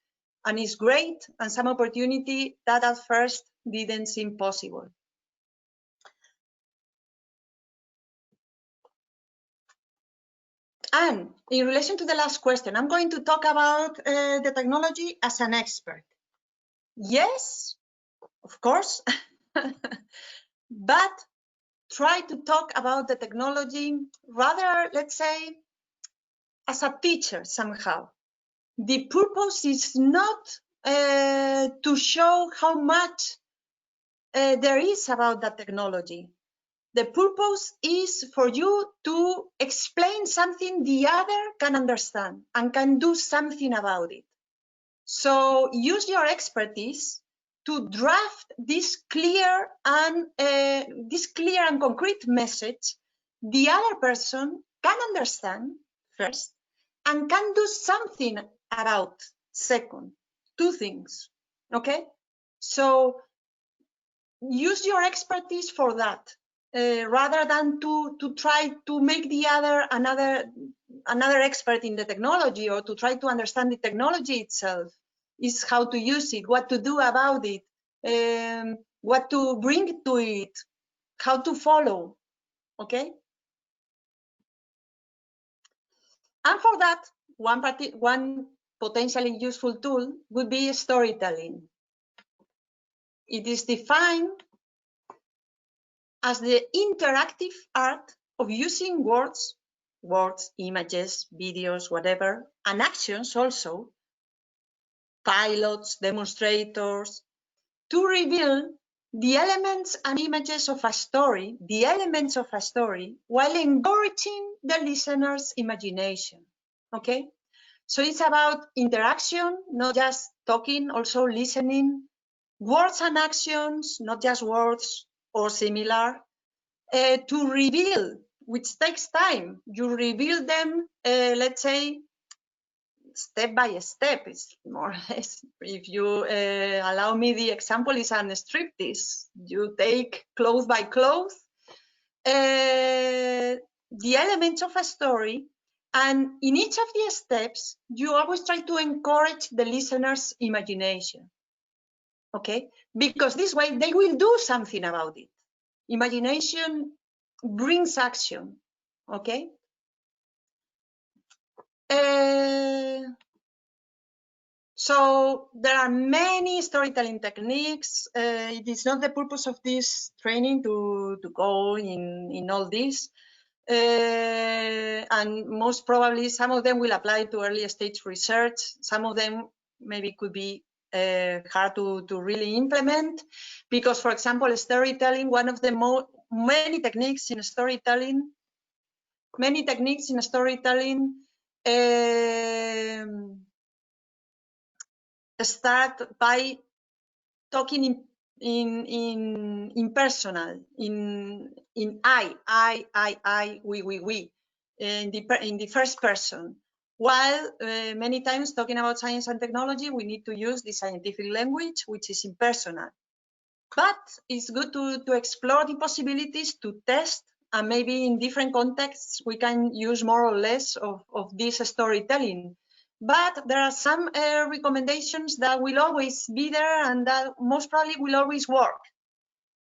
and is great, and some opportunity that at first didn't seem possible. And in relation to the last question, I'm going to talk about the technology as an expert. Yes, of course, but try to talk about the technology rather, let's say, as a teacher somehow. The purpose is not to show how much there is about that technology. The purpose is for you to explain something the other can understand and can do something about it. So use your expertise to draft this clear and concrete message the other person can understand first and can do something about second. Two things, okay? So use your expertise for that, rather than to try to make the other another expert in the technology, or to try to understand the technology itself. Is how to use it, what to do about it, what to bring to it, how to follow, okay? And for that, one potentially useful tool would be storytelling. It is defined as the interactive art of using words, images, videos, whatever, and actions also, pilots, demonstrators, to reveal the elements and images of a story, while encouraging the listener's imagination, okay? So it's about interaction, not just talking, also listening, words and actions, not just words or similar, to reveal, which takes time. You reveal them, let's say, step by step. It's more or less, if you allow me the example, is an striptease. You take cloth by cloth, the elements of a story, and in each of the steps, you always try to encourage the listener's imagination, okay? Because this way, they will do something about it. Imagination brings action, okay? So there are many storytelling techniques. It is not the purpose of this training to go in all this. And most probably some of them will apply to early stage research. Some of them maybe could be hard to really implement, because, for example, storytelling, one of the many techniques in storytelling start by talking in personal, in I, we, in the first person. While many times talking about science and technology, we need to use the scientific language, which is impersonal. But it's good to explore the possibilities, to test, and maybe in different contexts, we can use more or less of this storytelling. But there are some recommendations that will always be there and that most probably will always work.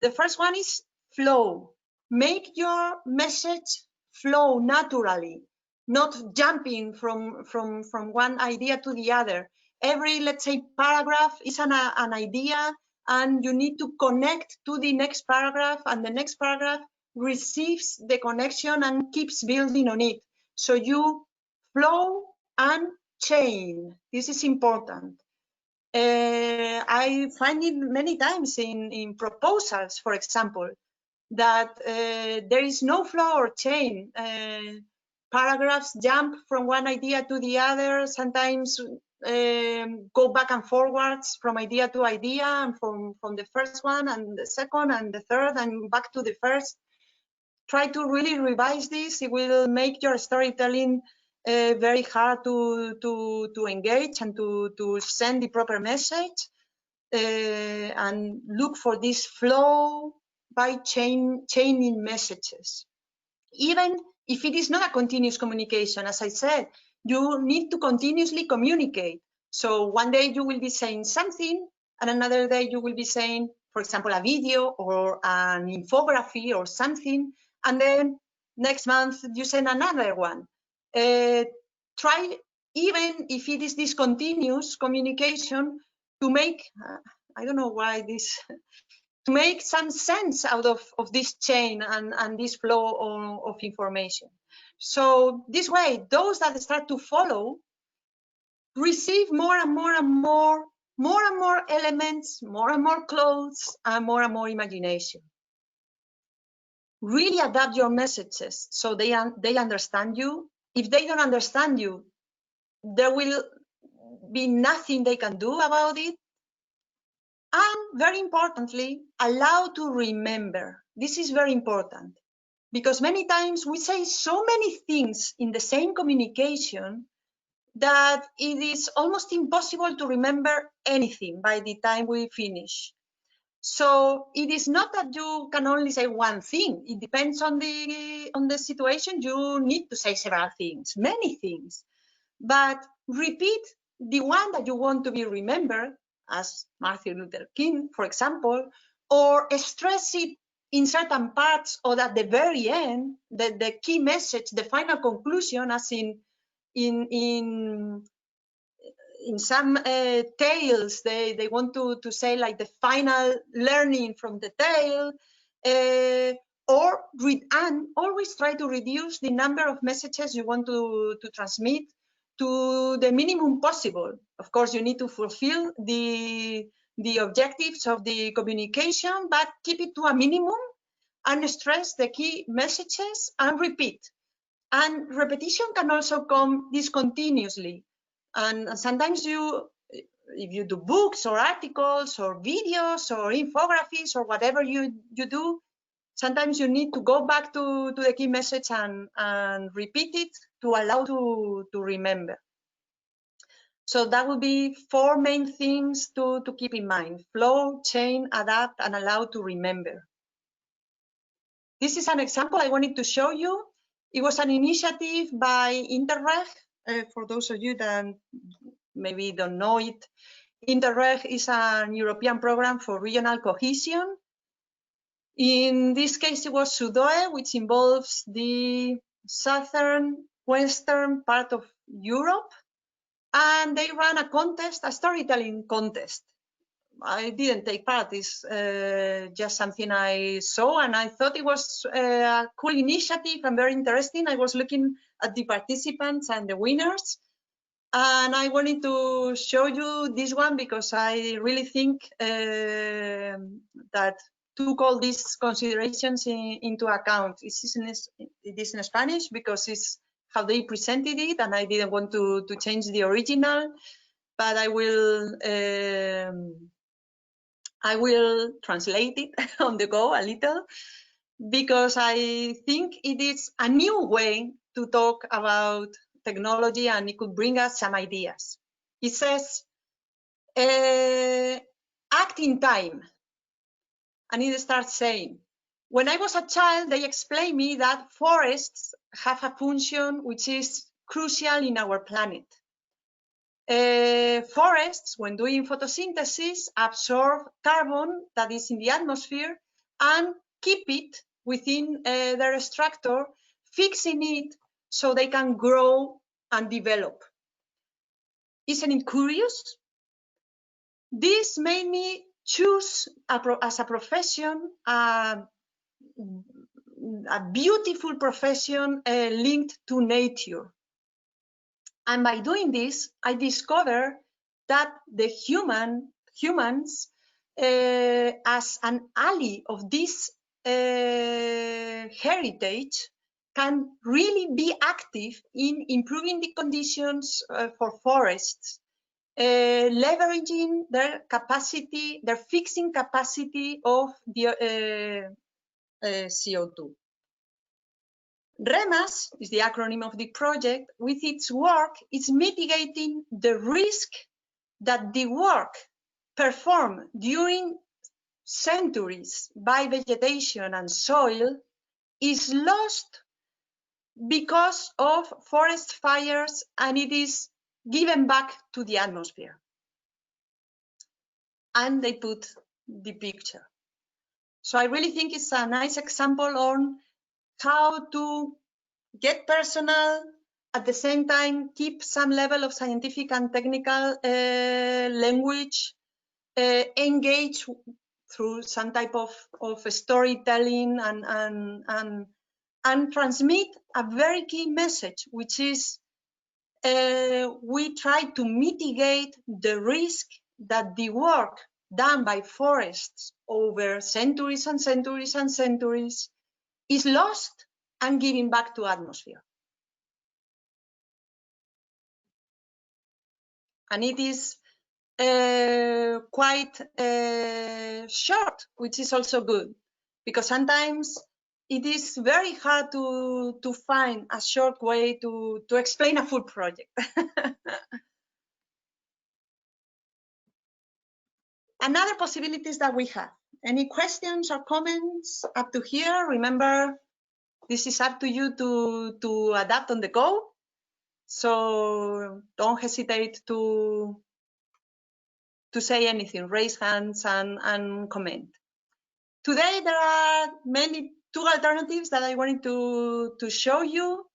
The first one is flow. Make your message flow naturally, not jumping from one idea to the other. Every, let's say, paragraph is an idea, and you need to connect to the next paragraph, and the next paragraph receives the connection and keeps building on it. So you flow and chain. This is important. I find it many times in proposals, for example, that there is no flow or chain. Paragraphs jump from one idea to the other, sometimes go back and forwards from idea to idea, and from the first one and the second and the third and back to the first. Try to really revise this. It will make your storytelling very hard to engage and to send the proper message. And look for this flow by chaining messages. Even if it is not a continuous communication, as I said, you need to continuously communicate. So one day you will be saying something, and another day you will be saying, for example, a video or an infography or something, and then next month you send another one. Try, even if it is discontinuous communication, to make, I don't know why this, to make some sense out of this chain and this flow of information. So this way, those that start to follow receive more and more elements, more and more clothes, and more imagination. Really adapt your messages so they understand you. If they don't understand you, there will be nothing they can do about it. And very importantly, allow to remember. This is very important, because many times we say so many things in the same communication that it is almost impossible to remember anything by the time we finish. So it is not that you can only say one thing. It depends on the situation. You need to say several things, many things, but repeat the one that you want to be remembered, as Martin Luther King, for example, or stress it in certain parts or at the very end, the key message, the final conclusion, as in some tales, they want to say like the final learning from the tale, or read, and always try to reduce the number of messages you want to transmit to the minimum possible. Of course, you need to fulfill the objectives of the communication, but keep it to a minimum and stress the key messages and repeat. And repetition can also come discontinuously. And sometimes if you do books or articles or videos or infographics or whatever you do, sometimes you need to go back to the key message and repeat it to allow to remember. So that would be 4 main things to keep in mind: flow, chain, adapt, and allow to remember. This is an example I wanted to show you. It was an initiative by Interreg. For those of you that maybe don't know it, Interreg is an European program for regional cohesion. In this case, it was SUDOE, which involves the southern, western part of Europe. And they ran a contest, a storytelling contest. I didn't take part. It's just something I saw, and I thought it was a cool initiative and very interesting. I was looking at the participants and the winners, And I wanted to show you this one because I really think that took all these considerations into account. It is in Spanish because it's how they presented it, and I didn't want to change the original, but I will translate it on the go a little, because I think it is a new way to talk about technology, and it could bring us some ideas. It says, act in time. And it starts saying, when I was a child, they explained me that forests have a function which is crucial in our planet. Forests, when doing photosynthesis, absorb carbon that is in the atmosphere and keep it within their structure, fixing it so they can grow and develop. Isn't it curious? This made me choose as a profession a beautiful profession linked to nature. And by doing this, I discovered that the humans, as an ally of this heritage, can really be active in improving the conditions for forests, leveraging their capacity, their fixing capacity of the CO2. REMAS is the acronym of the project. With its work, it's mitigating the risk that the work performed during centuries by vegetation and soil is lost because of forest fires, and it is given back to the atmosphere. And they put the picture. So I really think it's a nice example on how to get personal, at the same time keep some level of scientific and technical language, engage through some type of storytelling, and transmit a very key message, which is we try to mitigate the risk that the work done by forests over centuries and centuries and centuries is lost and given back to atmosphere. And it is quite short, which is also good, because sometimes it is very hard to find a short way to explain a full project. Another possibilities that we have. Any questions or comments up to here? Remember, this is up to you to adapt on the go. So don't hesitate to say anything, raise hands and comment. Today, there are two alternatives that I wanted to show you.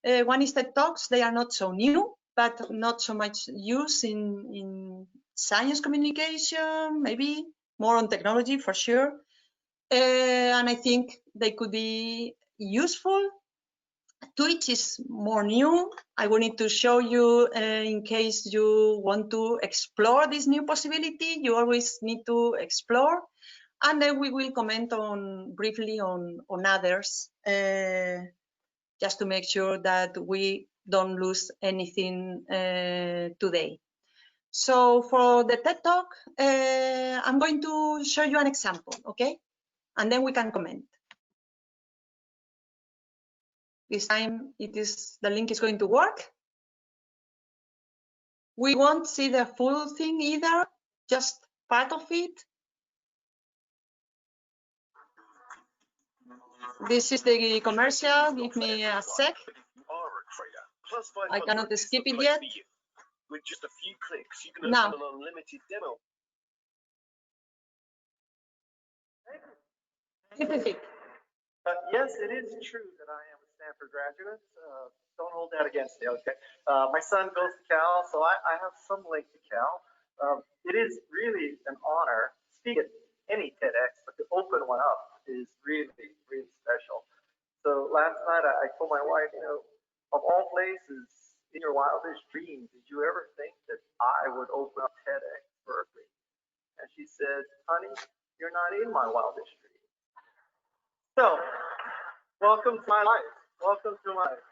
One is TED Talks. They are not so new, but not so much used in science communication, maybe more on technology for sure. And I think they could be useful. Twitch is more new. I wanted to show you in case you want to explore this new possibility. You always need to explore. And then we will comment on briefly on others, just to make sure that we don't lose anything today. So for the TED Talk, I'm going to show you an example, okay? And then we can comment. This time the link is going to work. We won't see the full thing either, just part of it. This is the commercial. Give me a sec. I cannot skip it yet. With just a few clicks, you can open an unlimited demo. Yes, it is true that I am a Stanford graduate. Don't hold that against me, okay? My son goes to Cal, so I have some link to Cal. It is really an honor to speak at any TEDx, but to open one up is really, really special. So last night I told my wife, of all places, in your wildest dreams, did you ever think that I would open up TEDx Berkeley? And she said, honey, you're not in my wildest dreams. So, welcome to my life. Welcome to my life.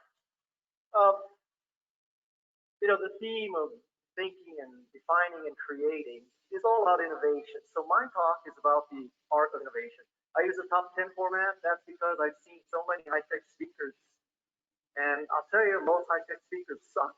The theme of thinking and defining and creating is all about innovation. So my talk is about the art of innovation. I use a top 10 format. That's because I've seen so many high-tech speakers. And I'll tell you, most high-tech speakers suck.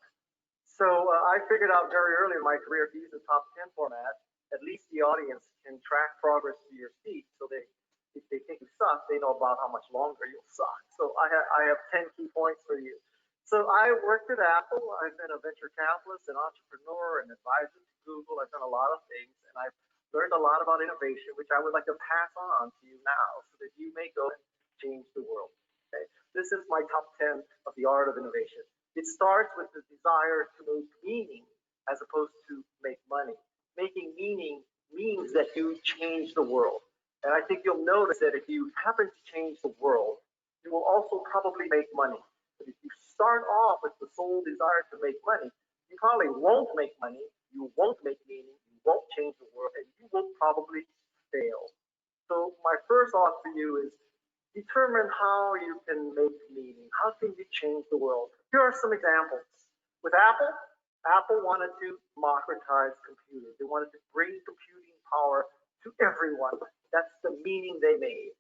So I figured out very early in my career to use the top 10 format. At least the audience can track progress to your speech. So if they think you suck, they know about how much longer you'll suck. So I have 10 key points for you. So I worked at Apple. I've been a venture capitalist, an entrepreneur, an advisor to Google. I've done a lot of things, and I've learned a lot about innovation, which I would like to pass on to you now so that you may go and change the world. Okay? This is my top 10 of the art of innovation. It starts with the desire to make meaning as opposed to make money. Making meaning means that you change the world. And I think you'll notice that if you happen to change the world, you will also probably make money. But if you start off with the sole desire to make money, you probably won't make money, you won't make meaning, you won't change the world, and you will probably fail. So my first thought for you is determine how you can make meaning. How can you change the world? Here are some examples. With Apple, Apple wanted to democratize computing. They wanted to bring computing power to everyone. That's the meaning they made.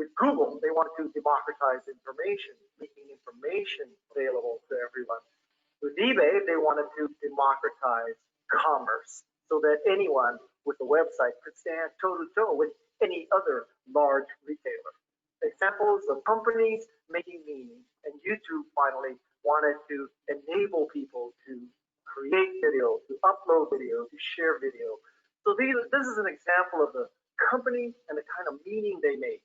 With Google, they wanted to democratize information, making information available to everyone. With eBay, they wanted to democratize commerce so that anyone with a website could stand toe-to-toe with any other large retailer. Examples of companies making meaning, and YouTube finally wanted to enable people to create video, to upload video, to share video. So this is an example of the company and the kind of meaning they made.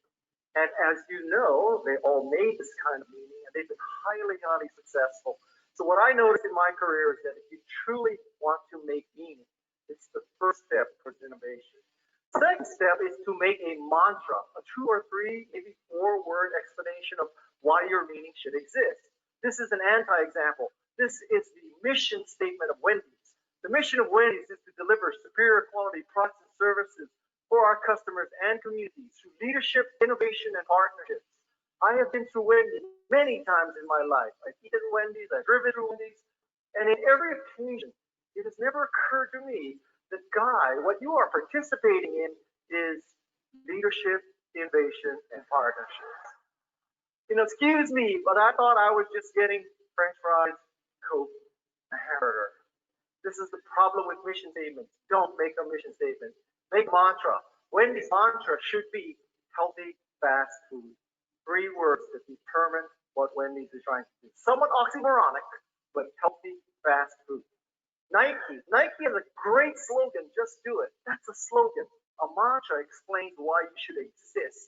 And as you know, they all made this kind of meaning, and they've been highly, highly successful. So what I noticed in my career is that if you truly want to make meaning, it's the first step towards innovation. Second step is to make a mantra, a 2 or 3, maybe 4-word explanation of why your meaning should exist. This is an anti-example. This is the mission statement of Wendy's. The mission of Wendy's is to deliver superior quality products and services for our customers and communities through leadership, innovation, and partnerships. I have been through Wendy's many times in my life. I've eaten Wendy's, I've driven through Wendy's, and in every occasion, it has never occurred to me that, Guy, what you are participating in is leadership, innovation, and partnerships. Excuse me, but I thought I was just getting French fries, Coke, a hamburger. This is the problem with mission statements. Don't make a mission statement. Make mantra. Wendy's mantra should be healthy, fast food. 3 words that determine what Wendy's is trying to do. Somewhat oxymoronic, but healthy, fast food. Nike has a great slogan, just do it. That's a slogan. A mantra explains why you should exist.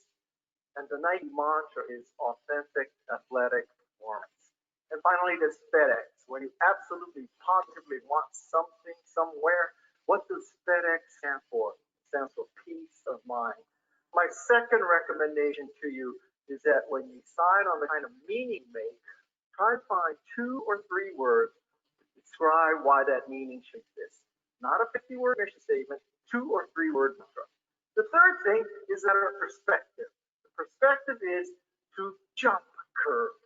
And the Nike mantra is authentic, athletic performance. And finally, there's FedEx. When you absolutely, positively want something somewhere, what does FedEx stand for? It stands for peace of mind. My second recommendation to you is that when you decide on the kind of meaning you make, try to find 2 or 3 words to describe why that meaning should exist. Not a 50-word mission statement, 2 or 3 word mantra. The third thing is that our perspective. The perspective is to jump curve.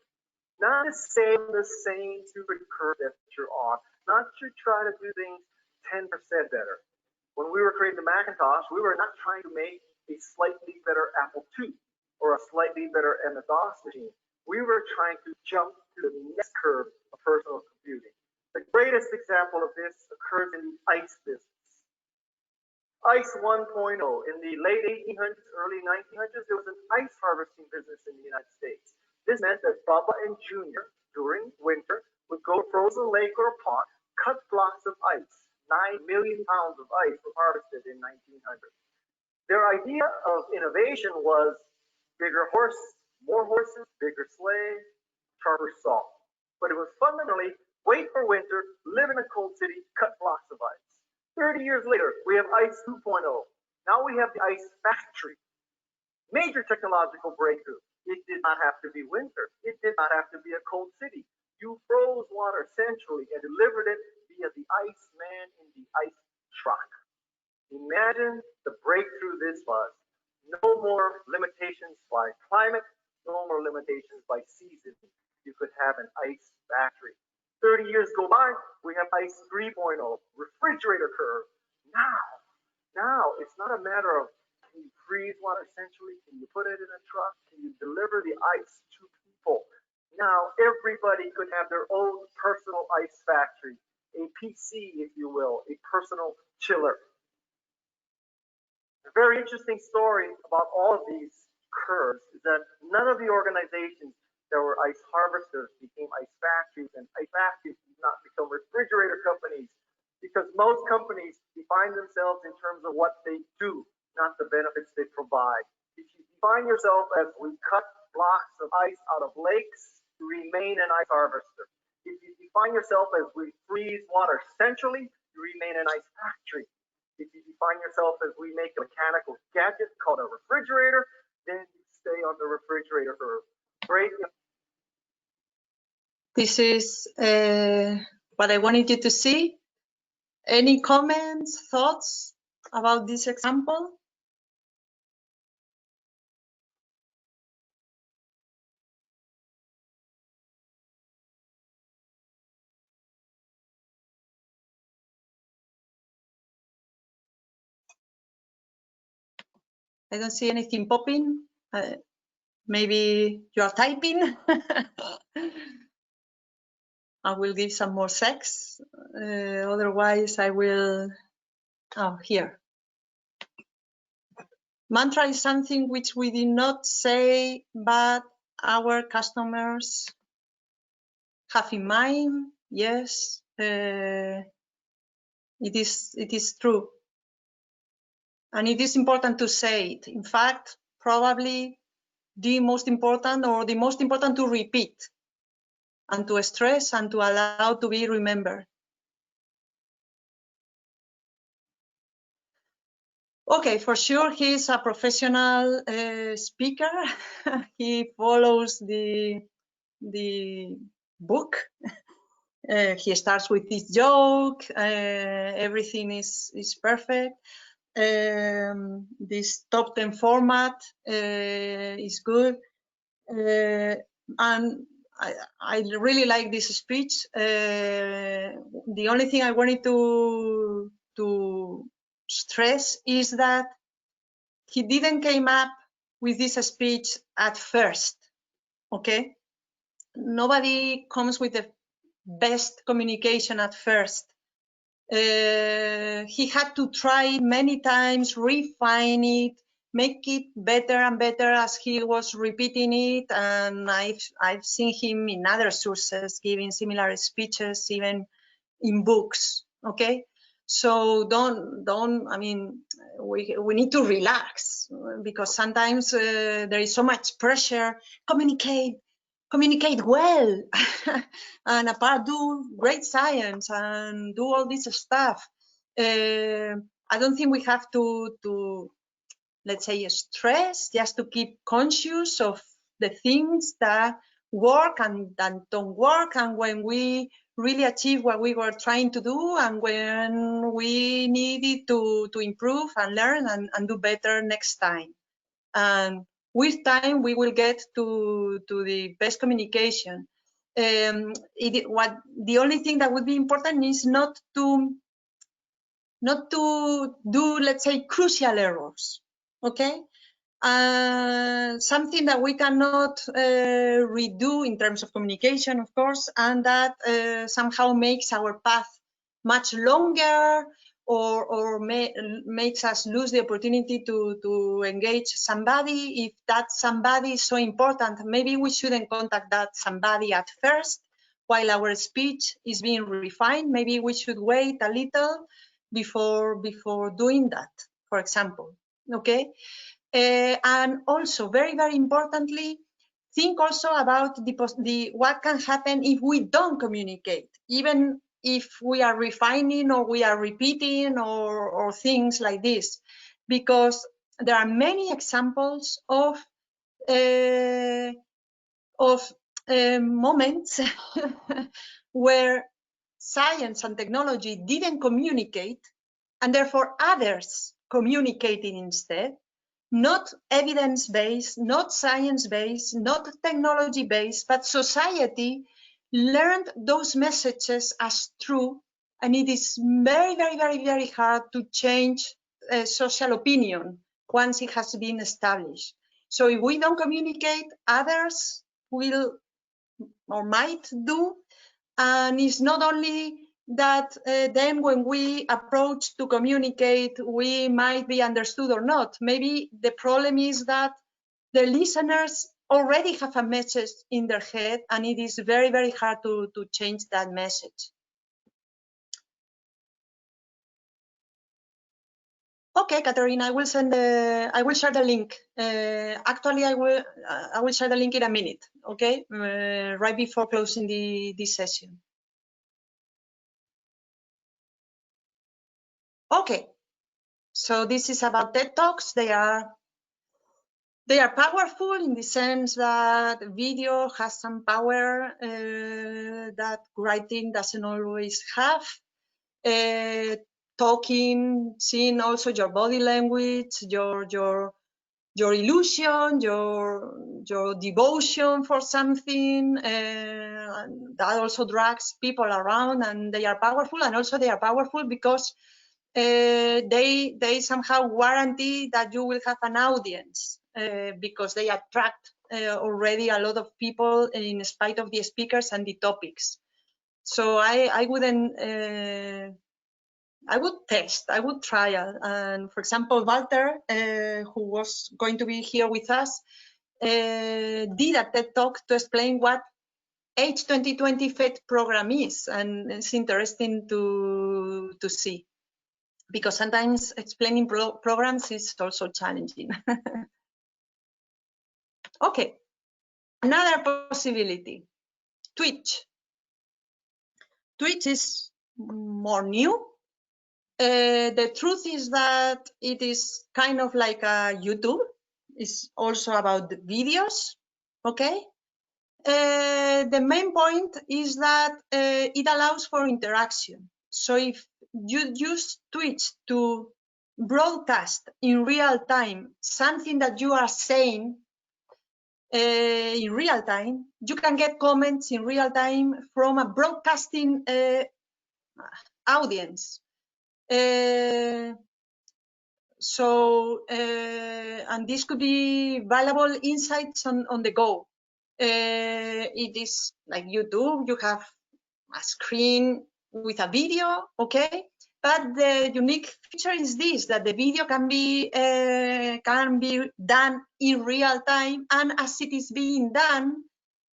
Not to stay on the same stupid curve that you're on. Not to try to do things 10% better. When we were creating the Macintosh, we were not trying to make a slightly better Apple II or a slightly better MS-DOS machine. We were trying to jump to the next curve of personal computing. The greatest example of this occurred in the ice business. Ice 1.0. In the late 1800s, early 1900s, there was an ice harvesting business in the United States. This meant that Bubba and Junior, during winter, would go to a frozen lake or a pond, cut blocks of ice. 9 million pounds of ice were harvested in 1900. Their idea of innovation was bigger horses, more horses, bigger sleigh, sharper saw. But it was fundamentally wait for winter, live in a cold city, cut blocks of ice. 30 years later, we have Ice 2.0. Now we have the ice factory. Major technological breakthrough. It did not have to be winter. It did not have to be a cold city. You froze water centrally and delivered it via the ice man in the ice truck. Imagine the breakthrough this was. No more limitations by climate, no more limitations by season. You could have an ice factory. 30 years go by, we have ice 3.0, refrigerator curve. Now it's not a matter of can you freeze water centrally, can you put it in a truck, can you deliver the ice to people. Now everybody could have their own personal ice factory, a PC, if you will, a personal chiller. A very interesting story about all of these curves is that none of the organizations that were ice harvesters became ice factories, and ice factories did not become refrigerator companies, because most companies define themselves in terms of what they do, not the benefits they provide. If you define yourself as we cut blocks of ice out of lakes, you remain an ice harvester. If you define yourself as we freeze water centrally, you remain an ice factory. If you define yourself as we make a mechanical gadget called a refrigerator, then you stay on the refrigerator curve. Great. This is what I wanted you to see. Any comments, thoughts about this example? I don't see anything popping. Maybe you are typing. I will give some more secs. Otherwise, I will. Oh, here. Mantra is something which we did not say, but our customers have in mind. Yes, it is true. And it is important to say it. In fact, probably the most important, or the most important to repeat and to stress and to allow to be remembered. Okay, for sure, he's a professional speaker. He follows the book. He starts with this joke. Everything is perfect. This top 10 format is good. And I really like this speech. The only thing I wanted to stress is that he didn't came up with this speech at first. Okay, nobody comes with the best communication at first. He had to try many times, refine it, make it better and better as he was repeating it. And I've seen him in other sources giving similar speeches, even in books. Okay, so don't. I mean, we need to relax, because sometimes there is so much pressure. Communicate well, and apart do great science and do all this stuff. I don't think we have to let's say stress, just to keep conscious of the things that work and that don't work, and when we really achieve what we were trying to do, and when we needed to improve and learn and do better next time. And with time, we will get to the best communication. The only thing that would be important is not to do, let's say, crucial errors. Okay, something that we cannot redo in terms of communication, of course, and that somehow makes our path much longer, or makes us lose the opportunity to engage somebody. If that somebody is so important, maybe we shouldn't contact that somebody at first while our speech is being refined. Maybe we should wait a little before doing that, for example. Okay. And also, very, very importantly, think also about what can happen if we don't communicate, even if we are refining or we are repeating or things like this, because there are many examples of moments where science and technology didn't communicate, and therefore others communicated instead, not evidence-based, not science-based, not technology-based, but society learned those messages as true, and it is very, very, very, very hard to change social opinion once it has been established. So if we don't communicate, others will or might do, and it's not only that then when we approach to communicate, we might be understood or not. Maybe the problem is that the listeners already have a message in their head, and it is very, very hard to change that message. Okay, Katerina, I will share the link. Actually, I will share the link in a minute. Okay, right before closing this session. Okay, so this is about TED Talks. They are powerful in the sense that video has some power that writing doesn't always have. Talking, seeing also your body language, your illusion, your devotion for something, that also drags people around, and they are powerful. And also they are powerful because they somehow guarantee that you will have an audience because they attract already a lot of people in spite of the speakers and the topics. So I wouldn't. I would test, I would trial. And for example, Walter, who was going to be here with us, did a TED Talk to explain what H2020 FED program is. And it's interesting to see, because sometimes explaining programs is also challenging. Okay, another possibility, Twitch. Twitch is more new. The truth is that it is kind of like a YouTube. It's also about the videos, okay? The main point is that it allows for interaction. So if you use Twitch to broadcast in real time something that you are saying in real time, you can get comments in real time from a broadcasting audience. And this could be valuable insights on the go. It is like YouTube, you have a screen with a video, okay? But the unique feature is this, that the video can be done in real time, and as it is being done,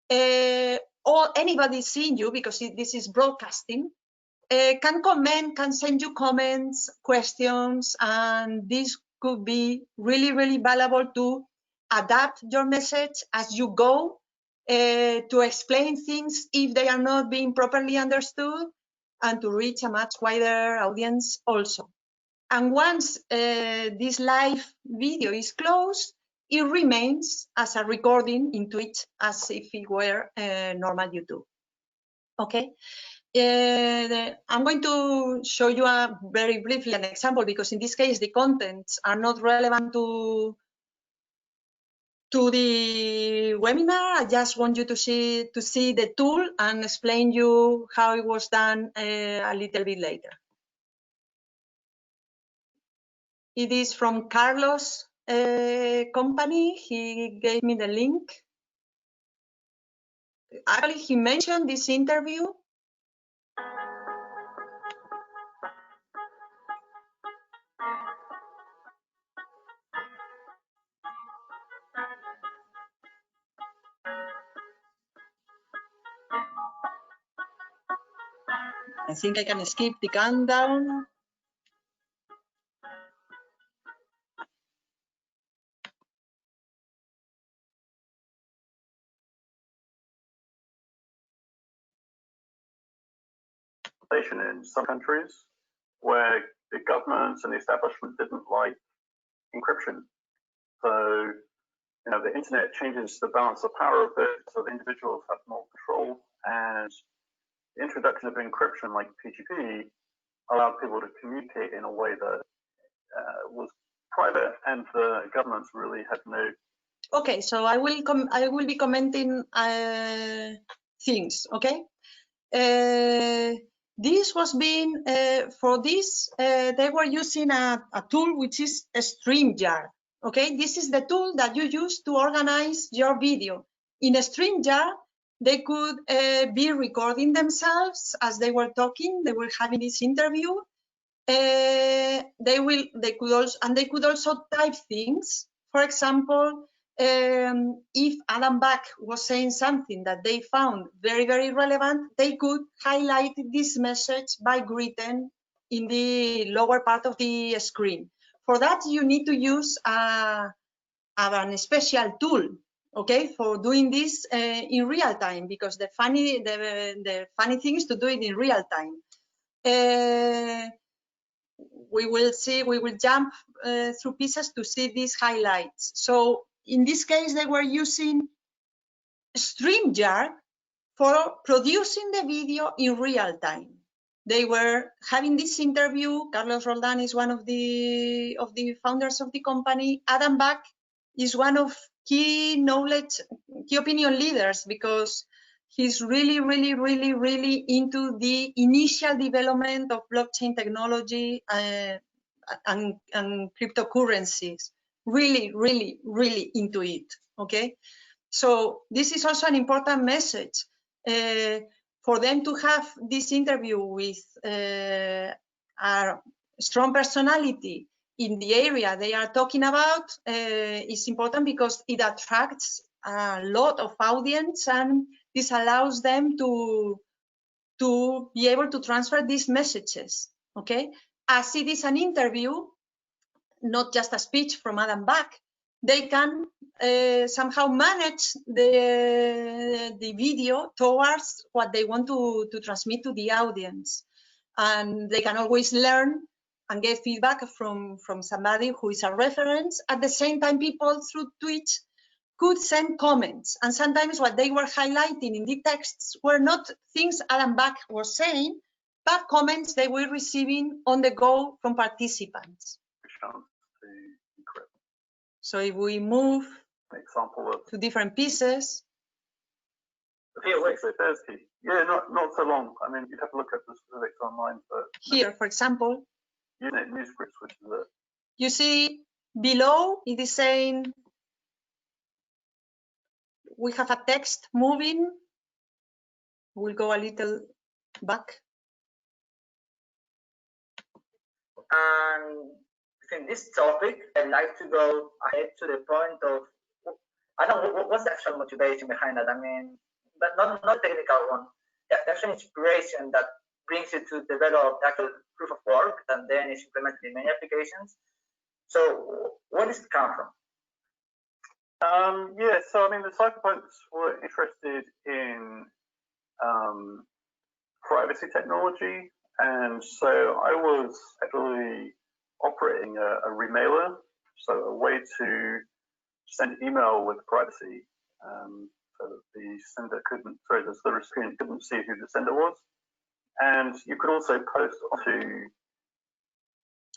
or anybody seeing you, because this is broadcasting, can comment, can send you comments, questions, and this could be really, really valuable to adapt your message as you go, to explain things if they are not being properly understood, and to reach a much wider audience also. And once this live video is closed, it remains as a recording in Twitch as if it were normal YouTube. Okay. I'm going to show you very briefly an example, because in this case the contents are not relevant to the webinar. I just want you to see the tool and explain you how it was done a little bit later. It is from Carlos' company. He gave me the link. Actually, he mentioned this interview. I think I can skip the countdown. In some countries where the governments and the establishment didn't like encryption. So you know, the internet changes the balance of power a bit, so the individuals have more control, and the introduction of encryption like PGP allowed people to communicate in a way that was private, and the governments really had no. Okay, so I will be commenting things. Okay, this was being for this they were using a tool which is a StreamYard. Okay, this is the tool that you use to organize your video. In a StreamYard, they could be recording themselves as they were talking. They were having this interview. They could also type things. For example, if Adam Back was saying something that they found very, very relevant, they could highlight this message by written in the lower part of the screen. For that, you need to use a special tool, okay, for doing this in real time, because the funny thing is to do it in real time. We will jump through pieces to see these highlights. So in this case, they were using StreamYard for producing the video in real time. They were having this interview. Carlos Roldan is one of the founders of the company. Adam Back is one of key opinion leaders, because he's really into the initial development of blockchain technology and cryptocurrencies. Really into it. Okay, so this is also an important message for them to have this interview with a strong personality in the area they are talking about. Is important because it attracts a lot of audience, and this allows them to be able to transfer these messages. Okay, as it is an interview, not just a speech from Adam Back, they can somehow manage the video towards what they want to transmit to the audience. And they can always learn and get feedback from somebody who is a reference. At the same time, people through Twitch could send comments. And sometimes what they were highlighting in the texts were not things Adam Back was saying, but comments they were receiving on the go from participants. So if we move to different pieces. Yeah, not so long. I mean, you'd have to look at the specifics online. But here, for example, news scripts, which is it. You see below it is saying we have a text moving. We'll go a little back. And in this topic, I'd like to go ahead to the point of, I don't know, what's the actual motivation behind that? I mean, but not technical one. The actual inspiration that brings you to develop actual proof of work and then is implemented in many applications. So where does it come from? Yeah, so I mean, the cypherpunks were interested in privacy technology, and so I was actually operating a remailer, so a way to send email with privacy, so that the sender couldn't, sorry, the recipient couldn't see who the sender was, and you could also post onto.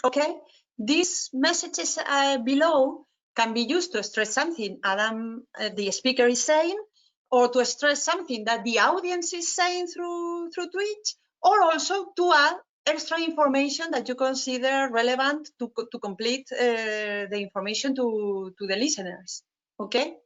Okay, these messages below can be used to stress something Adam, the speaker, is saying, or to stress something that the audience is saying through Twitch, or also to add extra information that you consider relevant to complete the information to the listeners. Okay.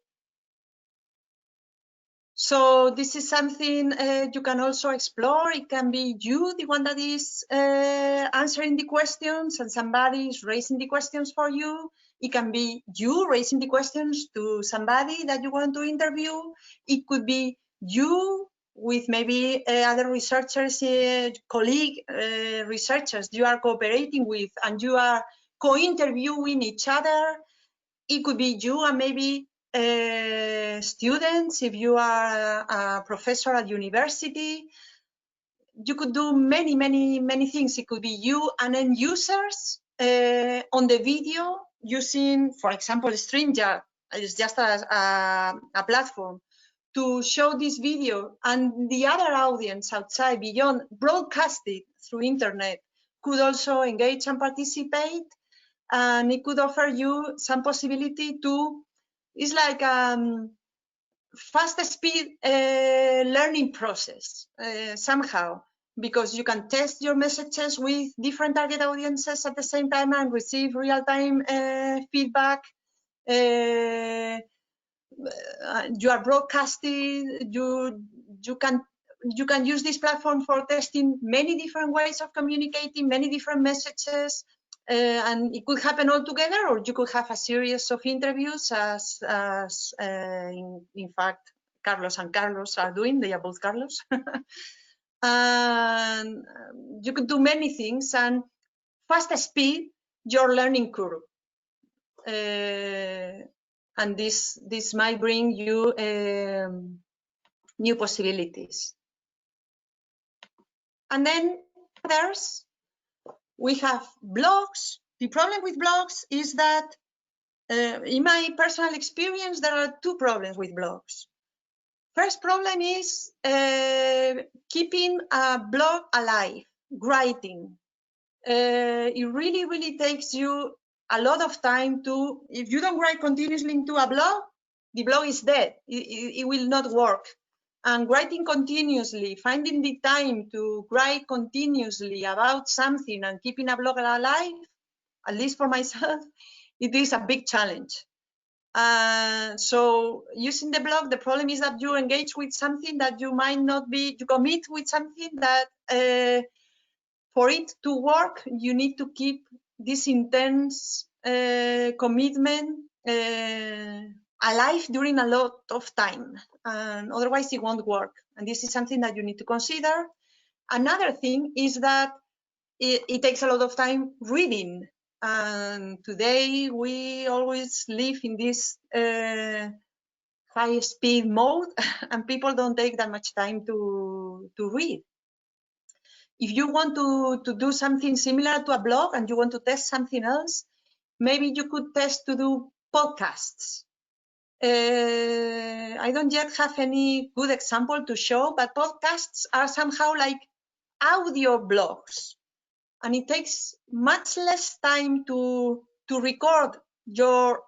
So this is something you can also explore. It can be you, the one that is answering the questions, and somebody is raising the questions for you. It can be you raising the questions to somebody that you want to interview. It could be you with maybe other researchers, colleague researchers you are cooperating with, and you are co-interviewing each other. It could be you and maybe students, if you are a professor at university. You could do many things. It could be you and end users on the video using, for example, StreamYard It's just a platform to show this video, and the other audience outside, beyond, broadcasted through internet, could also engage and participate, and it could offer you some possibility to, it's like fast speed learning process somehow, because you can test your messages with different target audiences at the same time and receive real-time feedback. You are broadcasting, you can use this platform for testing many different ways of communicating, many different messages, and it could happen all together, or you could have a series of interviews, as in fact Carlos and Carlos are doing. They are both Carlos. And you could do many things and fast speed your learning curve. And this might bring you new possibilities. And then others, we have blogs. The problem with blogs is that, in my personal experience, there are two problems with blogs. First problem is keeping a blog alive, writing. It really, really takes you a lot of time to, if you don't write continuously into a blog, the blog is dead. It will not work. And writing continuously, finding the time to write continuously about something and keeping a blog alive, at least for myself, it is a big challenge. So using the blog, the problem is that you engage with something that you might not be, you commit with something that for it to work, you need to keep this intense commitment alive during a lot of time, and otherwise it won't work. And this is something that you need to consider. Another thing is that it takes a lot of time reading. And today we always live in this high speed mode, and people don't take that much time to read. If you want to do something similar to a blog and you want to test something else, maybe you could test to do podcasts. I don't yet have any good example to show, but podcasts are somehow like audio blogs. And it takes much less time to record your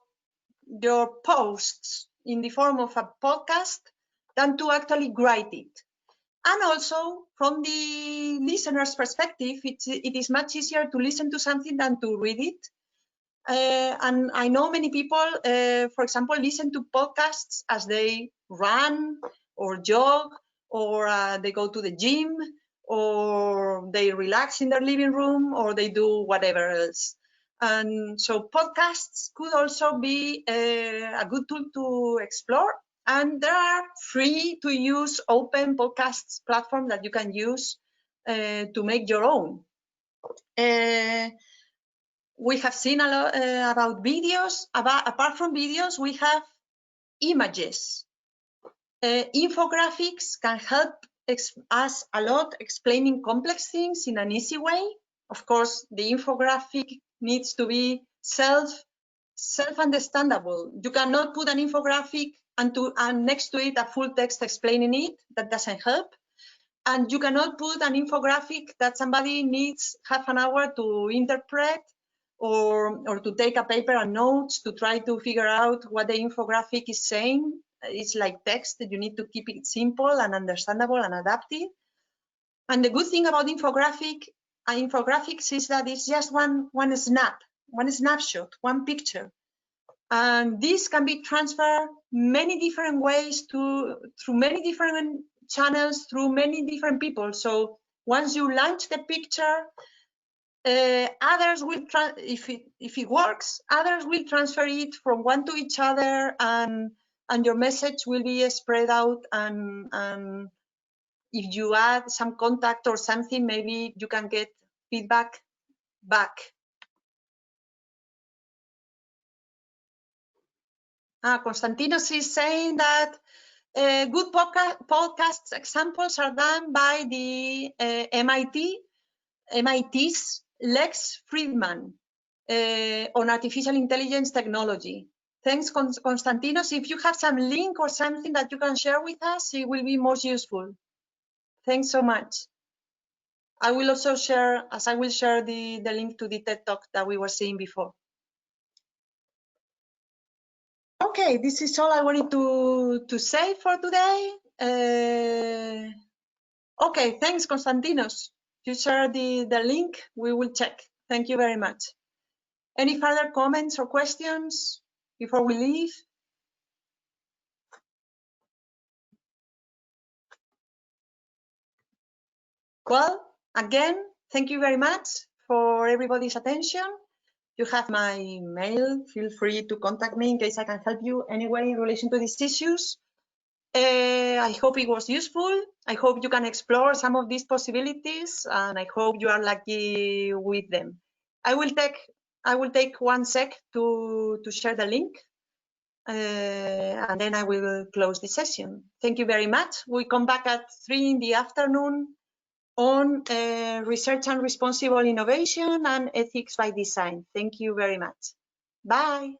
posts in the form of a podcast than to actually write it. And also, from the listener's perspective, it is much easier to listen to something than to read it. And I know many people, for example, listen to podcasts as they run or jog, or they go to the gym, or they relax in their living room, or they do whatever else. And so podcasts could also be a good tool to explore. And there are free to use open podcasts platforms that you can use to make your own. We have seen a lot about videos. Apart from videos, we have images. Infographics can help us a lot explaining complex things in an easy way. Of course, the infographic needs to be self-understandable. You cannot put an infographic and next to it a full text explaining it. That doesn't help. And you cannot put an infographic that somebody needs half an hour to interpret, or to take a paper and notes to try to figure out what the infographic is saying. It's like text that you need to keep it simple and understandable and adaptive. And the good thing about infographics is that it's just one snapshot, one picture. And this can be transferred many different ways through many different channels, through many different people. So once you launch the picture, others will, if it works, others will transfer it from one to each other, and your message will be spread out. And if you add some contact or something, maybe you can get feedback back. Constantinos is saying that good podcast examples are done by the MIT's Lex Friedman on artificial intelligence technology. Thanks, Konstantinos. If you have some link or something that you can share with us, it will be most useful. Thanks so much. I will also share, as I will share the link to the TED Talk that we were seeing before. Okay, this is all I wanted to say for today. Okay, thanks, Konstantinos. You share the link, we will check. Thank you very much. Any further comments or questions before we leave? Well, again, thank you very much for everybody's attention. You have my mail. Feel free to contact me in case I can help you anyway in relation to these issues. I hope it was useful. I hope you can explore some of these possibilities, and I hope you are lucky with them. I will take 1 sec to share the link, and then I will close the session. Thank you very much. We come back at 3 in the afternoon on research and responsible innovation and ethics by design. Thank you very much. Bye.